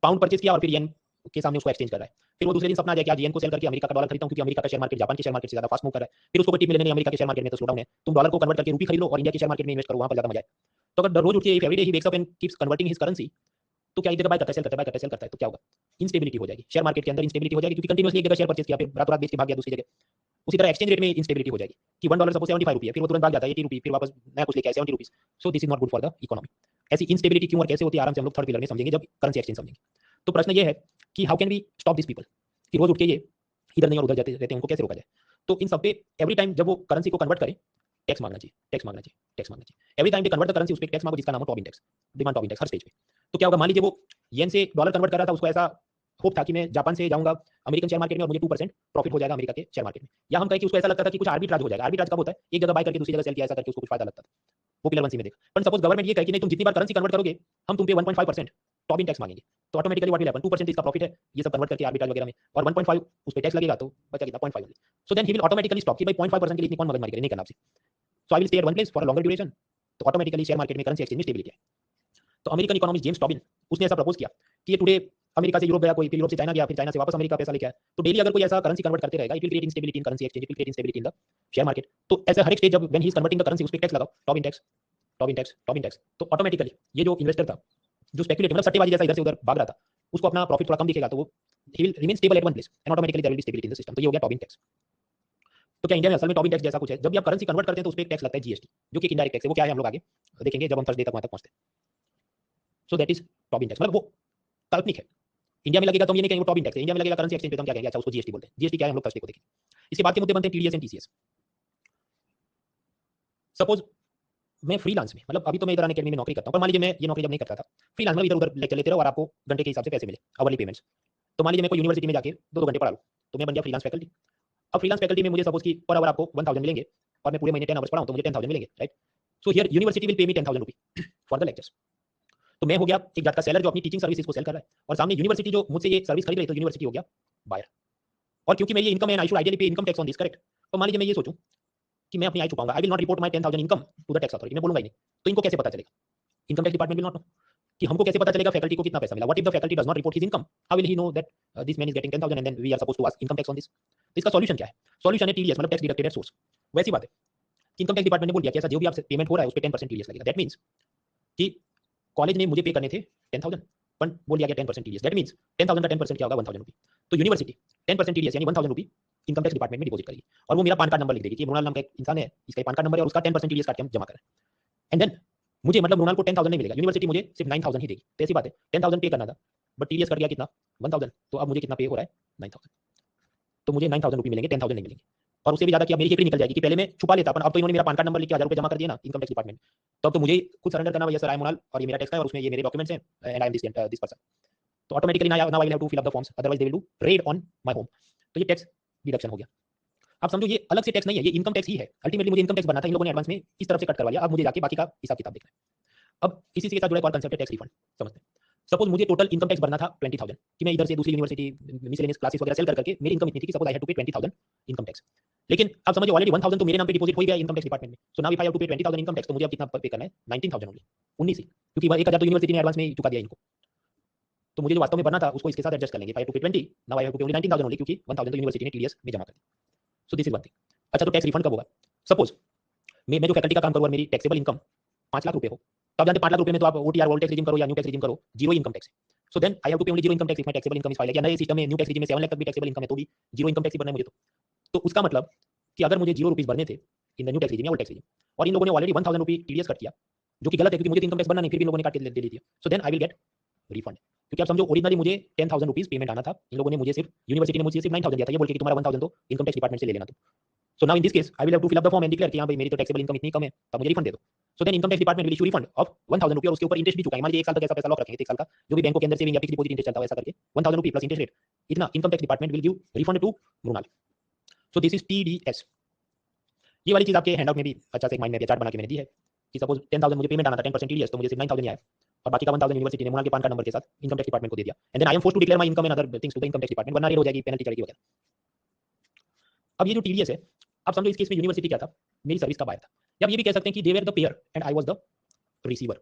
पाउंड परचेज किया और फिर येन के सामने उसको एक्सचेंज कर रहा है, फिर वो दूसरे दिन सपना आ जाए कि आज येन को सेल करके अमेरिका का डॉलर खरीदता हूं, क्योंकि अमेरिका का शेयर मार्केट जापान के शेयर मार्केट से ज्यादा फास्ट मूव कर रहा है, फिर उसको कोई टिप मिलने नहीं, अमेरिका के शेयर मार्केट में तो स्लो डाउन है, तुम डॉलर को कन्वर्ट करके रूपी खरीद लो और इंडिया के शेयर मार्केट में इन्वेस्ट करो, वहां पर ज्यादा मजा है। तो अगर रोज उठ के every day he wakes up and keeps converting his currency, तो क्या एक जगह बाय करता है सेल करता है, बाय करता है सेल करता है, तो क्या होगा, इंस्टेबिलिटी हो जाएगी शेयर मार्केट के अंदर, इंस्टेबिलिटी हो जाएगी, क्योंकि कंटिन्यूअसली एक जगह शेयर परचेज किया फिर रातों रात बेच के भाग गया दूसरी जगह। उसी तरह एक्सचेंज रेट में इंस्टेबिलिटी हो जाएगी कि $1 सपोज 75 रुपये है, फिर वो तुरंत भाग जाता है 80 रुपये, फिर वापस नया कुछ लेके आए 70 rupees. So this is not good for the economy. ऐसी इंस्टेबिलिटी क्यों और कैसे होती है आराम से हम लोग थर्ड पिलर में समझेंगे जब करेंसी एक्सचेंज समझेंगे। तो प्रश्न ये है कि how can we stop this people, कि रोज उठ के ये इधर नहीं और उधर जाते रहते हैं, उनको कैसे रोका जाए। तो इन सब पे एवरी टाइम जब वो करेंसी को कन्वर्ट करें, टैक्स मांगना चाहिए, टैक्स मांगना चाहिए, टैक्स मांगना चाहिए। Every time they convert the currency उस पे टैक्स मांगो, जिसका नाम है Tobin tax, demand Tobin tax हर स्टेज पे। तो क्या होगा, मान लीजिए वो येन से डॉलर कन्वर्ट कर रहा था, उसको ऐसा होप था कि मैं जापान से जाऊंगा अमेरिकन शेयर मार्केट में और मुझे 2% प्रॉफिट हो जाएगा अमेरिका के शेयर मार्केट में, या हम कहें कि उसको ऐसा लगता था कि कुछ आर्बिट्राज हो जाएगा। आर्बिट्राज कब होता है, एक जगह बाय करके दूसरी जगह सेल किया, ऐसा करके उसको कुछ फायदा लगता था, वो पिलर 1 सी में देख। पर सपोज गवर्नमेंट ये कहे कि नहीं, तुम जितनी बार करेंसी कन्वर्ट करोगे हम तुम पे 1.5% टॉबिन टैक्स मांगेंगे, तो ऑटोमेटिकली व्हाट विल हैपन, 2% इसका प्रॉफिट है ये सब कन्वर्ट करके आर्बिट्राज वगैरह में, और 1.5 उस पे टैक्स लगेगा, तो बचा कितना 0.5 only. So then he will automatically stop कि भाई 0.5% के लिए इतनी कौन मगजमारी करे, नहीं करना आपसे। So I will stay at one place for a longer duration. तो ऑटोमेटिकली शेयर मार्केट में करेंसी एक्सचेंज में स्टेबिलिटी है। तो अमेरिकन इकोनॉमिस्ट जेम्स टॉबिन उसने ऐसा प्रपोज किया कि ये टुडे अमेरिका से यूरोप गया कोई, फिर यूरोप से चाइना गया, फिर चाइना से वापस अमेरिका पैसा लेके आया, तो डेली अगर कोई ऐसा करेंसी कन्वर्ट करते रहेगा, it will create instability in currency exchange, it will create instability in the share market. तो ऐसे हर एक स्टेज जब when he is converting the currency उस पे टैक्स लगाओ, Tobin tax, Tobin tax, Tobin tax. तो ऑटोमेटिकली ये जो इन्वेस्टर था, जो स्पेकुलेटिव मतलब सट्टेबाजी जैसा इधर से उधर भाग रहा था, उसको अपना प्रॉफिट थोड़ा कम दिखेगा, तो वो he will remain stable at one place and automatically there will be stability in the system. तो ये हो गया टॉबिन टैक्स। तो क्या इंडिया में असल में टॉबिन टैक्स जैसा कुछ है, जब भी आप करेंसी कन्वर्ट करते हैं तो उस पे टैक्स लगता है जीएसटी, जो कि एक इनडायरेक्ट टैक्स है। वो क्या है हम लोग आगे देखेंगे जब हम थर्सडे तक वहां तक पहुंचते हैं। सो दैट इज टॉबिन टैक्स, मतलब वो काल्पनिक है। इंडिया में लगेगा तो हम ये नहीं कहेंगे वो टॉबिन टैक्स है, इंडिया में लगेगा करेंसी एक्सचेंज पे, तो हम क्या कहेंगे, अच्छा उसको जीएसटी बोलते हैं। जीएसटी क्या है हम लोग थर्सडे को देखेंगे। इसके बाद के मुद्दे बनते हैं टीडीएस एंड टीसीएस। सपोज मैं फ्रीलांस में, मतलब अभी तो मैं इधर अकेडमी में नौकरी करता हूं, पर मान लीजिए मैं ये नौकरी जब नहीं करता था, फ्रीलांस में इधर उधर लेक्चर लेते रहो और आपको घंटे के हिसाब से पैसे मिले, आवरली पेमेंट्स। तो मान लीजिए मैं कोई यूनिवर्सिटी में जाके 2-2 घंटे पढ़ा लूं, तो मैं बन गया फ्रीलांस फैकल्टी। अब फ्रीलांस फैकल्टी में मुझे सपोज की पर आवर आपको 1000 मिलेंगे, और मैं पूरे महीने 10 आवर्स पढ़ाऊं तो मुझे 10000 मिलेंगे, right. So here university will pay me 10000 rupee for the lectures. तो मैं हो गया एक जात का सेलर जो अपनी टीचिंग सर्विसेज को सेल कर रहा है, और सामने यूनिवर्सिटी जो मुझसे ये सर्विस खरीद रही है, तो यूनिवर्सिटी हो गया बायर। और क्योंकि मैं ये इनकम है, I should ideally pay income tax on this, correct. तो मान लीजिए मैं ये सोचूं कि मैं अपनी आय छुपाऊंगा, I will not report my 10000 income to the tax authority, मैं बोलूंगा ही नहीं। तो इनको कैसे पता चलेगा, income tax department will not know कि हमको कैसे पता चलेगा फैकल्टी को कितना पैसा मिला। What if the faculty does not report his income, how will he know that this man is getting 10000 and then we are supposed to ask income tax on this. तो इसका सॉल्यूशन क्या है, solution है TDS, मतलब tax deducted at source. वैसी बात है कि इनकम टैक्स डिपार्टमेंट ने बोल दिया कि ऐसा जो भी आपसे पेमेंट हो रहा है उस पे 10% टीडीएस लगेगा। दैट मींस कि कॉलेज ने मुझे पे करने थे 10000, पर बोल दिया गया 10% टीडीएस। दैट मींस 10000 का 10% क्या होगा, 1000 रुपी। तो यूनिवर्सिटी 10% टीडीएस यानी 1000 रुपी इनकम टैक्स डिपार्टमेंट में डिपॉजिट करेगी, और वो मेरा पान कार्ड नंबर लिख देगी कि मृणाल नाम का एक इंसान है, इसका पान कार्ड नंबर है और उसका 10% टीडीएस काट के हम जमा करें। एंड देन मुझे मतलब मृणाल को 10000 नहीं मिलेगा, यूनिवर्सिटी मुझे सिर्फ 9000 ही देगी। तो ऐसी बात है 10000 पे करना था, बट टीडीएस कर दिया कितना 1000, तो अब मुझे कितना पे हो रहा है 9000। तो मुझे 9000 रुपये मिलेंगे, 10000 नहीं मिलेंगे। और उससे भी ज्यादा कि अब मेरी खेती निकल जाएगी कि पहले मैं छुपा लेता, अब तो इन्होंने मेरा पान कार्ड नंबर लिख के 1000 रुपये जमा कर दिया ना इनकम टैक्स डिपार्टमेंट। तो अब तो मुझे खुद सरेंडर करना, भैया सर आई एम मृणाल और ये मेरा टैक्स है और उसमें ये मेरे डॉक्यूमेंट्स हैं and I am this person. तो automatically now I will have to fill up the forms, otherwise they will do raid on my home. तो ये टैक्स डिडक्शन हो गया। आप समझो ये अलग से टैक्स नहीं है, ये इनकम टैक्स ही है। अल्टीमेटली मुझे इनकम टैक्स भरना था, इन लोगों ने एडवांस में इस तरफ से कट करवा लिया, अब मुझे जाके बाकी का हिसाब किताब देखना है। अब इसी के साथ जुड़ा एक और कांसेप्ट है टैक्स रिफंड, समझते हैं। सपोज मुझे टोटल इनकम टैक्स भरना था 20000, कि मैं इधर से दूसरी यूनिवर्सिटी मिसलेनियस क्लासेस वगैरह सेल करके मेरी इनकम इतनी थी कि suppose I had to pay 20000 income tax. लेकिन आप समझो ऑलरेडी 1000 तो मेरे नाम पे डिपॉजिट हो गया इनकम टैक्स डिपार्टमेंट में। So now if I have to pay 20000 income tax, तो मुझे अब कितना पे करना है 19000 ओनली, 19 ही, क्योंकि 1000 तो यूनिवर्सिटी ने एडवांस में चुका दिया इनको। तो मुझे जो वास्तव में भरना था उसको इसके साथ एडजस्ट कर लेंगे। इफ आई हैव टू पे 20, now I have to pay only 19000 only, क्योंकि 1000 तो यूनिवर्सिटी ने टीडीएस में जमा कर दिया। सो दिस इज वन थिंग। अच्छा, तो टैक्स रिफंड कब होगा, सपोज मैं जो फैकल्टी का काम करूँ और मेरी टैक्सेबल इनकम 5 लाख रुपए हो, तो आप जानते 5 लाख रुपए में तो आप ओटीआर ओल्ड टैक्स रिजीम करो या न्यू टैक्स रिजीम करो, zero income tax. So then I have to pay only zero income tax if my taxable income is 5 lakh, या नए सिस्टम में न्यू टैक्स रिजीम में 7 लाख तक भी टैक्सेबल इनकम है तो भी जीरो इनकम टैक्स ही भरना है मुझे। तो उसका मतलब कि अगर मुझे 0 रुपीस भरने थे इन द न्यू टैक्स रिजीम या ओल्ड टैक्स रिजीम, और इन लोगों ने ऑलरेडी 1000 रुपी टीडीएस कट किया, जो कि गलत है क्योंकि मुझे इनकम टैक्स भरना नहीं, फिर भी इन लोगों ने काट के दे दिया। So then I will get refund, क्योंकि आप समझो ओरिजिनली मुझे 10000 रुपीस पेमेंट आना था, इन लोगों ने मुझे सिर्फ यूनिवर्सिटी ने मुझे सिर्फ 9000 दिया था, ये बोल के कि तुम्हारा 1000 तो इनकम टैक्स डिपार्टमेंट से ले लेना तुम। So now in this case I will have to fill up the form and declare कि हां भाई मेरी तो टैक्सेबल इनकम इतनी कम है, तब मुझे रिफंड दे दो। So then income tax department will issue refund of 1000 रुपये, और उसके ऊपर इंटरेस्ट भी चुकाएंगे। मान लीजिए 1 साल तक ऐसा पैसा लॉक रखेंगे, 1 साल का जो भी बैंकों के अंदर सेविंग या फिक्स्ड डिपॉजिट इंटरेस्ट चलता है, ऐसा करके 1000 रुपये प्लस इंटरेस्ट रेट, इतना income tax department will give refund to Mrinal. So this is TDS. ये वाली चीज आपके हैंडआउट में भी अच्छा से एक माइंड में चार्ट बना के मैंने दी है कि सपोज 10000 मुझे पेमेंट आना था 10% टीडीएस, तो मुझे सिर्फ 9000 ही आया, और बाकी का 1000 यूनिवर्सिटी ने मृणाल के पान कार्ड नंबर के साथ इनकम टैक्स डिपार्टमेंट को दे दिया। And then I am forced to declare my income and other things to the income tax department, वरना रेड हो जाएगी, पेनल्टी चढ़ेगी वगैरह। अब ये जो टीडीएस है, आप समझो इस केस में यूनिवर्सिटी क्या था, मेरी सर्विस का बायर था, या आप ये भी कह सकते हैं कि they were the payer and I was the receiver.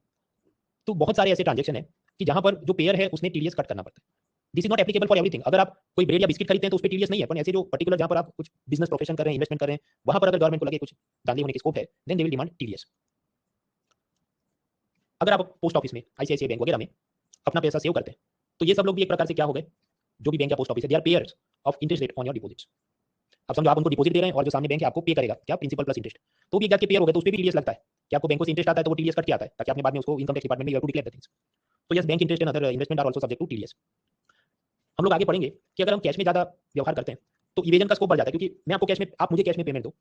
तो बहुत सारे ऐसे ट्रांजैक्शन है कि जहां पर जो पेयर है उसने टीडीएस कट करना पड़ता है। This is not applicable for everything. अगर आप कोई ब्रेड या बिस्किट खरीदते हैं तो उस पर टीडीएस नहीं है, पर ऐसे जो पर्टिकुलर जहां पर आप कुछ बिजनेस प्रोफेशन कर रहे हैं, इन्वेस्टमेंट कर रहे हैं, वहां पर अगर गवर्नमेंट को लगे कुछ धांधली होने की स्कोप है, then they will demand TDS. अगर आप पोस्ट ऑफिस में, आईसीआईसीआई बैंक वगैरह में अपना पैसा सेव करते हैं, तो ये सब लोग भी एक प्रकार से क्या हो गए, जो भी बैंक या पोस्ट ऑफिस है, they are payers of interest rate on your deposits. अब समझो आप उनको डिपॉजिट दे रहे हैं और जो सामने बैंक है आपको पे करेगा क्या, प्रिंसिपल प्लस इंटरेस्ट, तो भी एक जाके पेयर हो गए, तो उस पर भी टीडीएस लगता है कि आपको बैंकों से इंटरेस्ट आता है तो वो टीडीएस कट के आता है, ताकि आपने बाद में उसको इनकम टैक्स डिपार्टमेंट में you have to declare the things. तो yes, bank interest and other investment are also subject to TDS. हम लोग आगे पढ़ेंगे कि अगर हम कैश में ज़्यादा व्यवहार करते हैं तो इवेजन का स्कोप बढ़ जाता है, क्योंकि मैं आपको कैश में, आप मुझे कैश में पेमेंट दो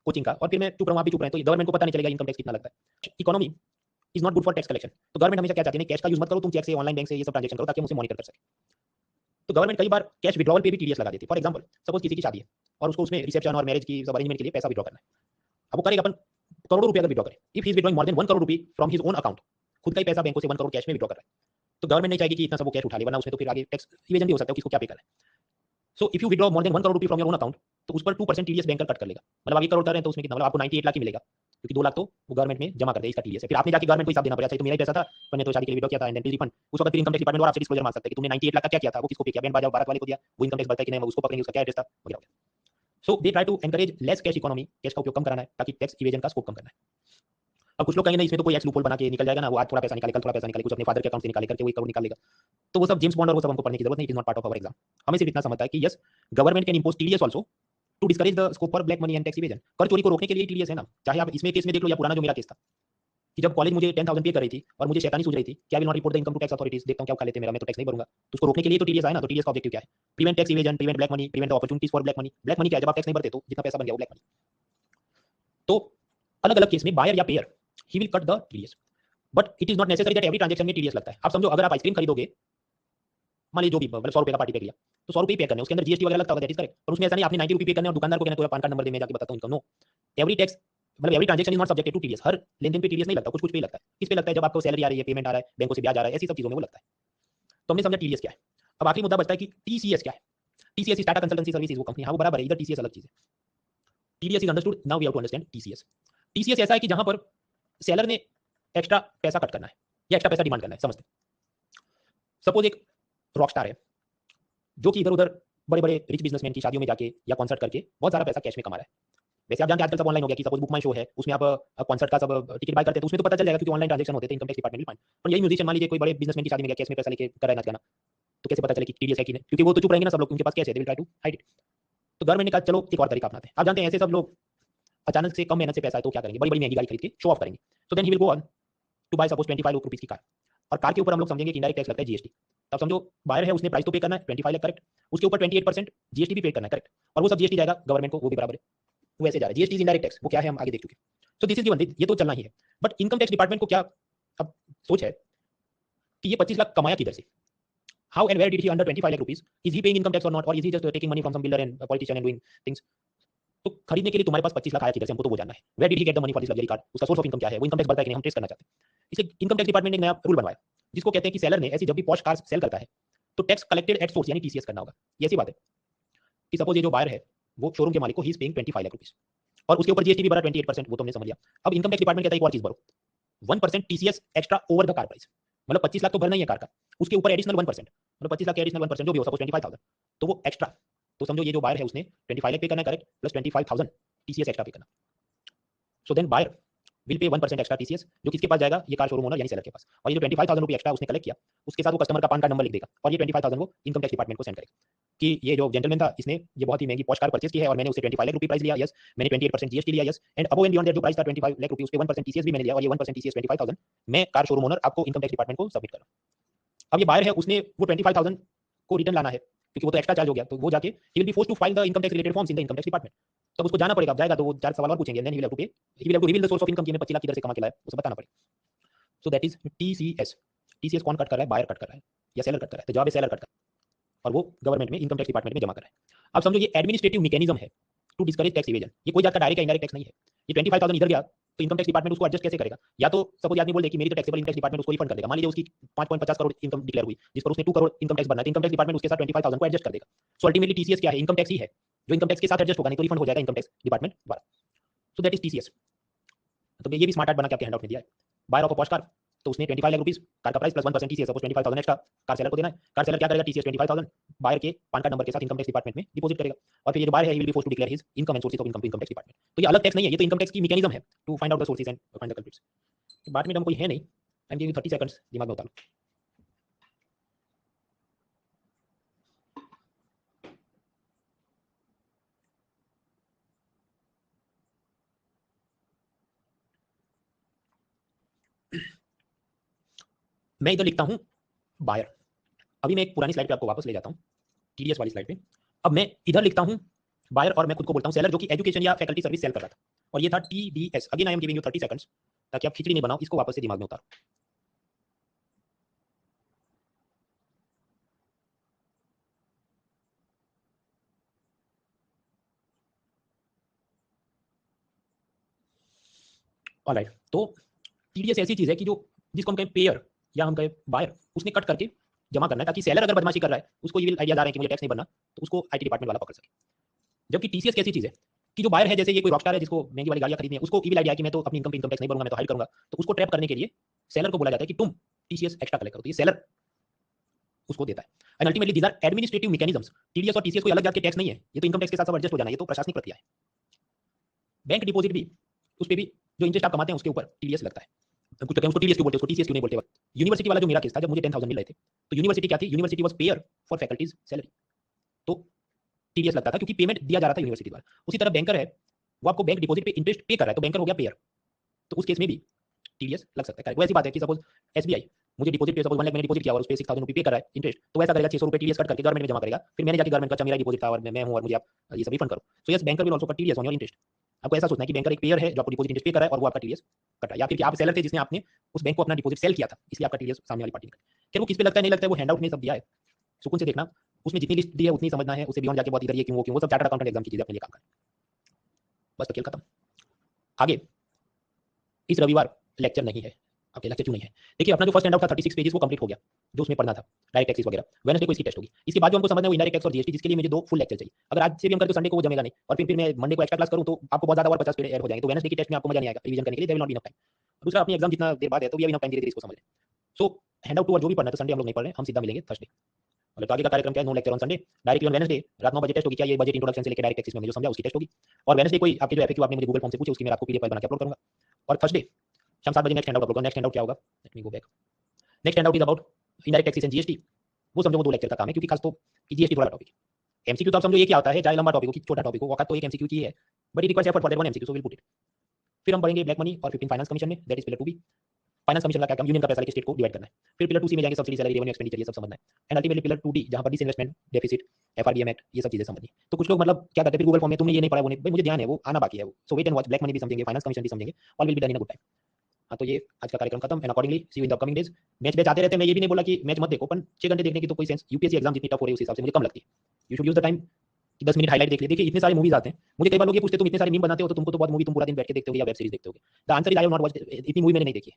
कोचिंग का, और फिर मैं चुप रहूँ, आप भी चुप रहें, तो गवर्नमेंट को पता नहीं चलेगा इनकम टैक्स कितना लगता है। Economy is not good for tax collection. तो गवर्नमेंट हमेशा क्या चाहती है, कैश का यूज मत करो, तुम चेक से, ऑनलाइन बैंक से ये सब ट्रांजेक्शन करो, ताकि हम उसे मॉनिटर कर सकें। तो गवर्नमेंट कई बार कैश विड्रॉवल पे भी टीडीएस लगा देती है। फॉर एग्जांपल, सपोज किसी की शादी है और उसको उसमें रिसेप्शन और मैरिज की सब अरेंजमेंट के लिए पैसा विड्रॉ करना है। अब वो करेगा अपन करोड़ों रुपए अगर विड्रॉ करे, if he is withdrawing more than 1 crore रुपए फ्रॉम हिज ओन अकाउंट, खुद का ही पैसा बैंकों से 1 करोड़ कैश में विड्रॉ कर रहा है, तो गवर्नमेंट नहीं चाहेगी कि इतना सब वो कैश उठा ले, वरना उसमें तो फिर आगे टैक्स इवेजन भी हो सकता है, किसको क्या पे करना है। सो if you withdraw more than 1 crore रुपए फ्रॉम योर ओन अकाउंट, तो उस पर 2% टीडीएस बैंक कट कर लेगा। मतलब आप 1 करोड़ कर रहे हैं तो उसमें कितना, मतलब आपको 98 लाख ही मिलेगा, क्योंकि 2 लाख तो वो गवर्नमेंट में जमा कर दे, इसका टीडीएस है। फिर आपने जाके गवर्नमेंट को हिसाब देना पड़ेगा, चाहिए तो मेरा ही पैसा था, मैंने तो शादी के लिए विड्रॉ किया था एंड देन प्लीज रिफंड। उस वक्त इनकम टैक्स डिपार्टमेंट और आपसे डिस्क्लोजर मांग सकता है कि तुमने 98 लाख का क्या किया था, वो किसको पे किया, बैंड बाजा बारात वाले को दिया, वो इनकम टैक्स भरता है कि नहीं, उसको पकड़ेंगे, उसका क्या एड्रेस था वगैरह। So they try to encourage less cash economy, cash का उपयोग कम कराना है, ताकि टैक्स इवेजन का स्कोप कम करना है। अब कुछ लोग कहेंगे नहीं, इसमें तो कोई एक्स लूपहोल बना के निकल जाएगा ना, वो आज थोड़ा पैसा निकाले, कल थोड़ा पैसा निकाले, कुछ अपने फादर के अकाउंट से निकाले करके वो 1 करोड़ निकाल लेगा, तो वो सब जेम्स बॉन्ड और वो सब हमको पढ़ने की जरूरत नहीं, it is not part of our exam. हमें सिर्फ इतना समझता है कि yes, government can impose TDS also to discourage the scope for black money and tax evasion. कर चोरी को रोकने के लिए टीडीएस है ना। चाहे आप इसमें केस में देख लो या पुराना जो मेरा केस था, कि जब कॉलेज मुझे 10,000 पे कर रही थी और मुझे शैतानी सूझ रही थी क्या will not report the income to tax authorities, देखता हूं क्या खा लेते मेरा, मैं तो टैक्स नहीं भरूंगा, तो उसको रोकने के लिए तो टीडीएस है ना। तो टीडीएस का ऑब्जेक्टिव क्या है, prevent tax evasion, prevent black money, prevent the opportunities for black money. Black money क्या है, जब आप टैक्स नहीं भरते तो जितना पैसा बन गया वो ब्लैक मनी। तो अलग अलग केस में बायर या pair, he will cut the TDS, but it is not necessary that every transaction में टीडीएस लगता है। आप समझो अगर आप आइसक्रीम खरीदोगे, मान लीजिए जो भी, मतलब 100 रुपए का पार्टी पैक लिया, तो 100 रुपए पे करने, उसके अंदर जीएसटी वगैरह लगता होगा, दैट इज करेक्ट। पर उसमें ऐसा नहीं आपने 90 रुपए पे करने और दुकानदार को कहना तो पान कार्ड नंबर दे, मैं जाके बताता हूं इनकम। नो, एवरी टैक्स, मतलब every transaction is not subjected to TDS. हर लेनदेन पे टीडीएस नहीं लगता, कुछ कुछ पे लगता है। किस पे लगता है, जब आपको सैलरी आ रही है, पेमेंट आ रहा है, बैंकों से ब्याज आ रहा है, ऐसी सब चीजों में वो लगता है। तो हमने समझा टीडीएस क्या है। अब आखिरी मुद्दा बचता है कि टीसीएस क्या है। टीसीएस टाटा कंसल्टेंसी सर्विसेज, वो कंपनी, हाँ वो बराबर है, इधर टीसीएस अलग चीज है। TDS is understood, now we have to understand TCS. TCS ऐसा है कि जहां पर सेलर ने एक्स्ट्रा पैसा कट करना है या एक्स्ट्रा पैसा डिमांड करना है। समझते हैं, सपोज एक रॉकस्टार है जो कि इधर उधर बड़े बड़े रिच बिजनेसमैन की शादियों में जाके या कॉन्सर्ट करके बहुत सारा पैसा कैश में कमा रहा है। वैसे आप जानते हैं आजकल सब ऑनलाइन हो गया, कि सपोज बुक माई शो है, उसमें आप कॉन्सर्ट का सब टिकट बाय करते हैं, तो उसमें तो पता चल जाएगा, क्योंकि ऑनलाइन ट्रांजेक्शन होते हैं, इनकम टैक्स डिपार्टमेंट भी फाइन। पर यही म्यूजिशियन मान लीजिए कोई बड़े बिजनेसमैन की शादी में गया, कैश में पैसा लेके कर रहा है नाच गाना, तो कैसे पता चले कि टीडीएस है कि नहीं, क्योंकि वो तो चुप रहेंगे ना सब लोग, उनके पास कैश है, they will try to hide it. तो गवर्नमेंट ने कहा चलो एक और तरीका अपनाते हैं। आप जानते हैं ऐसे सब लोग अचानक से कम मेहनत से पैसा है तो क्या करेंगे, बड़ी बड़ी महंगी गाड़ी खरीद के शो ऑफ करेंगे। तो then he will go on to buy suppose 25 lakh rupees की कार, और कार के ऊपर हम लोग समझेंगे कि इंडायरेक्ट टैक्स लगता है जीएसटी। तब समझो बायर है, उसने प्राइस तो पे करना है 25 लाख, करेक्ट, उसके ऊपर 28% जीएसटी भी पे करना है, करेक्ट, और वो सब जीएसटी जाएगा गवर्नमेंट को, वो भी बराबर है, वो ऐसे जा रहा है। जीएसटी इज इंडायरेक्ट टैक्स, वो क्या है हम आगे देख चुके। सो दिस इज गिवन, ये तो चलना ही है। बट इनकम टैक्स डिपार्टमेंट को क्या अब सोच है कि ये 25 लाख कमाया किधर से, how and where did he under 25 lakh rupees, is he paying income tax or not, or is he just taking money from some builder and politician and doing things. तो खरीदने के लिए तुम्हारे पास 25 लाख आया किधर से, हमको तो वो जानना है। Where did he get the money for this luxury car, उसका सोर्स ऑफ इनकम क्या है, वो इनकम टैक्स भरता है कि नहीं, हम ट्रेस करना चाहते हैं। इसलिए इनकम टैक्स डिपार्टमेंट ने एक नया रूल बनवाया, जिसको कहते हैं कि सेलर ने ऐसी जब भी पॉश कार सेल करता है तो टैक्स कलेक्टेड एट सोर्स यानी टीसीएस करना होगा। ये ऐसी बात है कि सपोज ये जो बायर है वो शोरूम के मालिक को he is paying 25 lakh rupees, और उसके ऊपर जीएसटी भी भरा 28%, वो तो हमने समझ लिया। अब इनकम टैक्स डिपार्टमेंट कहता है एक और चीज भरो, 1% TCS extra over the car price. मतलब 25 लाख तो भरना ही है कार का, उसके ऊपर एडिशनल 1%, मतलब 25 लाख के एडिशनल 1% जो भी हो, सपोज 25,000, तो वो एक्स्ट्रा। तो समझो ये जो बायर है उसने 25 लाख पे करना है, करेक्ट, प्लस 25,000 टीसीएस एक्स्ट्रा पे करना। So then buyer will pay 1% extra TCS, जो किसके पास जाएगा, ये कार शोरूम ओनर यानी सेलर के पास। और ये जो 25,000 रुपये एक्स्ट्रा उसने कलेक्ट किया, उसके साथ वो कस्टमर का पान कार्ड नंबर लिख देगा, और ये 25,000 वो इनकम टैक्स डिपार्टमेंट को सेंड करेगा कि ये जो जेंटलमैन था इसने ये बहुत ही महंगी पॉश कार परचेज की है, और मैंने उसे 25 लाख रुपये प्राइस लिया, यस, मैंने 28% जीएसटी लिया, yes, and above and beyond that जो प्राइस था 25 लाख रुपये, उस पे 1% टीसीएस भी मैंने लिया, और ये 1% टीसीएस 25,000 मैं कार शोरूम ओनर आपको इनकम टैक्स डिपार्टमेंट को सबमिट कर रहा हूं। अब ये बायर है, उसने वो 25,000 को रिटर्न लाना है, क्योंकि वो तो एक्स्ट्रा चार्ज हो गया, तो वो जाके he will be forced to file the income tax related forms in the income tax department. तब उसको जाना पड़ेगा, अब जाएगा तो वो 4 सवाल और पूछेंगे, then he will have to pay, he will have to reveal the source of income कि 25 लाख किधर से कमा के लाया, उसे बताना पड़ेगा। सो दैट इज टीसीएस। टीसीएस कौन कट कर रहा है, बायर कट कर रहा है या सेलर कट कर रहा है, तो जवाब है सेलर कट कर रहा है, और वो गवर्नमेंट में इनकम टैक्स डिपार्टमेंट में जमा कर रहा है। अब समझो ये एडमिनिस्ट्रेटिव मैकेनिज्म है टू डिस्करेज टैक्स इवेजन, ये कोई जात का डायरेक्ट या इनडायरेक्ट टैक्स नहीं है। ये 25,000 इधर गया तो इनकम टैक्स डिपार्टमेंट उसको एडजस्ट कैसे करेगा, या तो सपोज आदमी बोल दे कि मेरी तो टैक्सेबल इनकम टैक्स डिपार्टमेंट उसको रिफंड कर देगा। मान लीजिए उसकी 5.50 करोड़ इनकम डिक्लेयर हुई, जिस पर उसने 2 करोड़ इनकम टैक्स भरना है, इनकम टैक्स डिपार्टमेंट उसके साथ 25,000 को एडजस्ट कर देगा। सो अल्टीमेटली टीसीएस क्या है, इनकम टैक्स ही है, जो इनकम टैक्स के साथ एडजस्ट होगा, नहीं तो रिफंड हो जाएगा इनकम टैक्स डिपार्टमेंट द्वारा। सो दैट इज टीसीएस। तो ये भी स्मार्ट आर्ट बना के आपके हैंडआउट में दिया है। Buyer of a posh car तो उसने 25 लाख रुपीस कार का price plus 1% TCS suppose 25,000 extra car seller को देना है। कार सेलर क्या करेगा, टीसीएस 25,000 बायर के पान कार्ड नंबर के साथ इनकम टैक्स डिपार्टमेंट में डिपॉजिट करेगा, और फिर ये जो बायर है, he will be forced to declare his income and sources of income to income tax department. तो ये अलग टैक्स नहीं है, ये तो इनकम टैक्स की मैकेनिज्म है to find out the sources and find the culprits. बात में कोई है नहीं, आई एम गिविंग 30 सेकंड्स, दिमाग में उतारो। मैं इधर लिखता हूं बायर। अभी मैं एक पुरानी स्लाइड पे आपको वापस ले जाता हूं, टीडीएस वाली स्लाइड पे। अब मैं इधर लिखता हूं बायर और मैं खुद को बोलता हूं सेलर, जो कि एजुकेशन या फैकल्टी सर्विस सेल कर रहा था, और ये था TDS. Again I am giving you 30 seconds ताकि आप खिचड़ी नहीं बनाओ, इसको वापस से दिमाग में उतारो। ऑलराइट, तो टीडीएस ऐसी चीज है कि जो जिसको हम कहें पेयर या हम कहें बायर, उसने कट करके जमा करना है, ताकि सेलर अगर बदमाशी कर रहा है, उसको ये आइडिया आ रहा है कि मुझे टैक्स नहीं भरना, तो उसको आईटी डिपार्टमेंट वाला पकड़ सके। जबकि टीसीएस कैसी चीज है कि जो बायर है, जैसे ये कोई रॉकस्टार है जिसको महंगी वाली गाड़ियां खरीदनी है, उसको ईविल आइडिया कि मैं तो अपनी इनकम पे इनकम टैक्स नहीं भरूंगा, मैं तो हाइड करूंगा, तो उसको ट्रैप करने के लिए सेलर को बोला जाता है कि तुम टीसीएस एक्स्ट्रा कलेक्ट करो, तो ये सेलर उसको देता है। And ultimately these are administrative mechanisms. TDS और टीसीएस कोई अलग जात के टैक्स नहीं है, ये तो इनकम टैक्स के साथ सब एडजस्ट हो जाना है, ये तो प्रशासनिक प्रक्रिया है। बैंक डिपॉजिट भी, उस पर भी जो इंटरेस्ट आप कमाते हैं उसके ऊपर टीडीएस लगता है। कुछ कहते हैं उसको टीडीएस क्यों बोलते हैं, उसको टीसीएस क्यों नहीं बोलते। यूनिवर्सिटी वाला जो मेरा केस था, जब मुझे 10,000 मिल रहे थे, तो यूनिवर्सिटी क्या थी, university was pair for faculties salary, तो टीडीएस लगता था क्योंकि पेमेंट दिया जा रहा था यूनिवर्सिटी द्वारा। उसी तरह बैंकर है, वो आपको बैंक डिपॉजिट पे इंटरेस्ट पे कर रहा है, तो बैंकर हो गया पेयर, तो उस केस में भी टीडीएस लग सकता है। वो ऐसी बात है कि सपोज एसबीआई मुझे डिपॉजिट पे सपोज 1 लाख मैंने डिपॉजिट किया और उस पे 6,000 रुपए पे कर रहा है इंटरेस्ट, तो ऐसा करेगा 600 रुपए टीडीएस कट करके गवर्नमेंट में जमा करेगा, फिर मैंने जाके गवर्नमेंट का मेरा डिपॉजिट था और मैं हूं और मुझे आप ये सब रिफंड करो। So yes, banker will also cut TDS on your interest. आपको ऐसा सोचना है कि बैंकर एक पेयर है जो आपको डिपॉजिट इंटरेस्ट पे कर रहा है और वो आपका टीडीएस कट रहा है, या फिर कि आप सेलर थे जिसने आपने उस बैंक को अपना डिपॉजिट सेल किया था, इसलिए आपका टीडीएस सामने वाली पार्टी ने कटा। फिर वो किस पे लगता है नहीं लगता है, वो हैंडआउट में सब दिया है, सुकून से देखना, उसमें जितनी लिस्ट दी है उतनी समझना है, उससे बियॉन्ड जाके बहुत इधर ये क्यों वो क्यों, वो सब चार्टर्ड अकाउंटेंट एग्जाम की चीजें अपने लिए काम करें। बस तो खेल खत्म। आगे इस रविवार लेक्चर नहीं है, आपके लेक्चर क्यों नहीं है? देखिए अपना जो फर्स्ट हैंडआउट था 36 पेजेस वो कंप्लीट हो गया, जो उसमें पढ़ना था डायरेक्ट टैक्सेस वगैरह। वेडनेसडे को इसकी टेस्ट होगी, इसके बाद जो हमको समझना है वो इनडायरेक्ट टैक्स और जीएसटी, जिसके लिए मुझे 2 फुल लेक्चर चाहिए। अगर आज से भी हम करके संडे को वो जमेगा नहीं, और फिर मैं मंडे को एक्स्ट्रा क्लास करूं तो आपको बहुत ज्यादा और 50 पेज ऐड हो जाएंगे, तो वेडनेसडे की टेस्ट में आपको मजा नहीं आएगा रिवीजन करने के लिए, there will not be enough time. दूसरा, अपनी एग्जाम जितना देर बाद है तो वी हैव इनफ टाइम, धीरे-धीरे इसको समझ लें। सो हैंडआउट 2 और जो भी पढ़ना है तो संडे हम लोग नहीं पढ़ रहे हैं, हम सीधा मिलेंगे थर्सडे। मतलब तो आगे का कार्यक्रम क्या है, no lecture on Sunday, directly on Wednesday रात 9 बजे टेस्ट होगी। क्या ये बजट इंट्रोडक्शन से लेकर डायरेक्ट टैक्सेस में जो समझा उसकी टेस्ट होगी, और वेडनेसडे कोई आपके जो एफएक्यू आपने मुझे गूगल फॉर्म से पूछे उसकी मैं आपको पीडीएफ फाइल बना के अपलोड करूंगा, और थर्सडे शाम 7 बजे नेक्स्ट हैंडआउट अपलोड करूंगा। नेक्स्ट हैंडआउट क्या होगा, let me go back. Next handout is about indirect taxes and GST. वो समझो वो 2 लेक्चर का काम है, क्योंकि खास तो जीएसटी थोड़ा टॉपिक है। एमसीक्यू तो आप समझो ये क्या होता है, चाहे लंबा टॉपिक हो कि छोटा टॉपिक हो, वक्त तो एक एमसीक्यू की है, but it requires effort for that one MCQ, so will put it. फिर हम पढ़ेंगे ब्लैक मनी और 15 फाइनेंस कमीशन में, that is pillar 2 B. Finance commission का क्या काम, यूनियन का पैसा लेके स्टेट को डिवाइड करना है। फिर पिलर 2 सी में जाएंगे सब्सिडी, सैलरी, रेवेन्यू, एक्सपेंडिचर, ये सब समझना है। एंड अल्टीमेटली पिलर 2 डी जहां पर डिसइन्वेस्टमेंट, डेफिसिट, एफआरबीएम एक्ट, ये सब चीजें समझनी। तो कुछ लोग मतलब क्या करते हैं फिर गूगल फॉर्म में, तुमने ये नहीं पढ़ा वो नहीं, भाई मुझे ध्यान है, वो आना बाकी है वो। So wait and watch, black money भी समझेंगे, फाइनेंस कमीशन भी समझेंगे, all will be done in a good time. हाँ, तो ये आज का कार्यक्रम खत्म, and accordingly see you in the upcoming days. Match batch आते रहते हैं, मैं ये भी नहीं बोला कि मैच मत देखो, पर 6 घंटे देखने की तो कोई सेंस, यूपीएससी एग्जाम जितनी टफ हो रही है उस हिसाब से मुझे कम लगती है। You should use the time कि 10 मिनट हाईलाइट देख ले। देखिए इतने सारे मूवीज आते हैं, मुझे कई बार लोग ये पूछते तुम इतने सारे मीम बनाते हो तो तुमको तो बहुत मूवी तुम पूरा दिन बैठ के देखते हो या वेब सीरीज देखते हो। The answer is I have not watched, इतनी मूवी मैंने नहीं देखी है,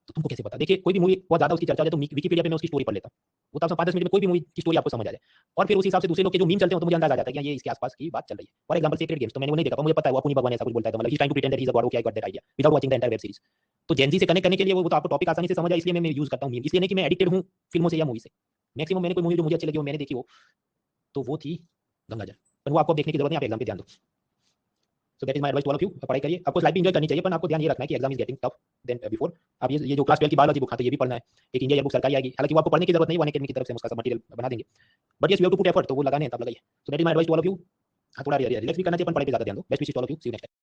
तो तुमको कैसे पता। देखिए कोई भी मूवी बहुत ज्यादा उसकी चर्चा हो जाए तो विकिपीडिया पे मैं उसकी स्टोरी पढ़ लेता हूँ, वो तो 5-10 मिनट में कोई भी मूवी की स्टोरी आपको समझ आ जाए, और फिर उस हिसाब से दूसरे लोग के जो मीम चलते हैं तो मुझे अंदाजा आ जाता है कि ये इसके आसपास की बात चल रही है। फॉर एग्जांपल सीक्रेट गेम्स तो मैंने वो नहीं देखा, पर मुझे पता है वो अपनी भगवान ऐसा कुछ बोलता है, तो मतलब he is trying to pretend that he is a god, okay I got that idea without watching the entire web series. तो जेन जी से कनेक्ट करने के लिए वो तो आपको टॉपिक आसानी से समझ आए, इसलिए मैं यूज करता हूँ मीम, इसलिए नहीं कि मैं एडिक्टेड हूँ फिल्मों से या मूवी से। मैक्सिमम मैंने कोई मूवी जो मुझे अच्छी लगी वो मैंने देखी हो, तो वो थी गंगाजल, पर वो आपको देखने की जरूरत नहीं, आप एग्जाम पे ध्यान दो। So that is my advice to all of you, पढ़ाई करिए, आपको लाइफ भी एंजॉय करनी चाहिए, पर आपको ध्यान ये रखना है कि exam is getting tough then before. आप ये जो क्लास 12 की बायोलॉजी बुक है तो ये भी पढ़ना है, एक इंडिया बुक सरकारी आएगी, हालांकि वो आपको पढ़ने की जरूरत नहीं, वो अनअकैडमी की तरफ से हम उसका सब मटेरियल बना देंगे, but yes you have to put effort, तो वो लगाने हैं तब लगाइए। So that is my advice to all of you. हाँ, थोड़ा रिलैक्स भी करना चाहिए, पर पढ़ाई पे ज्यादा ध्यान दो। Best wishes to all of you, see you next time.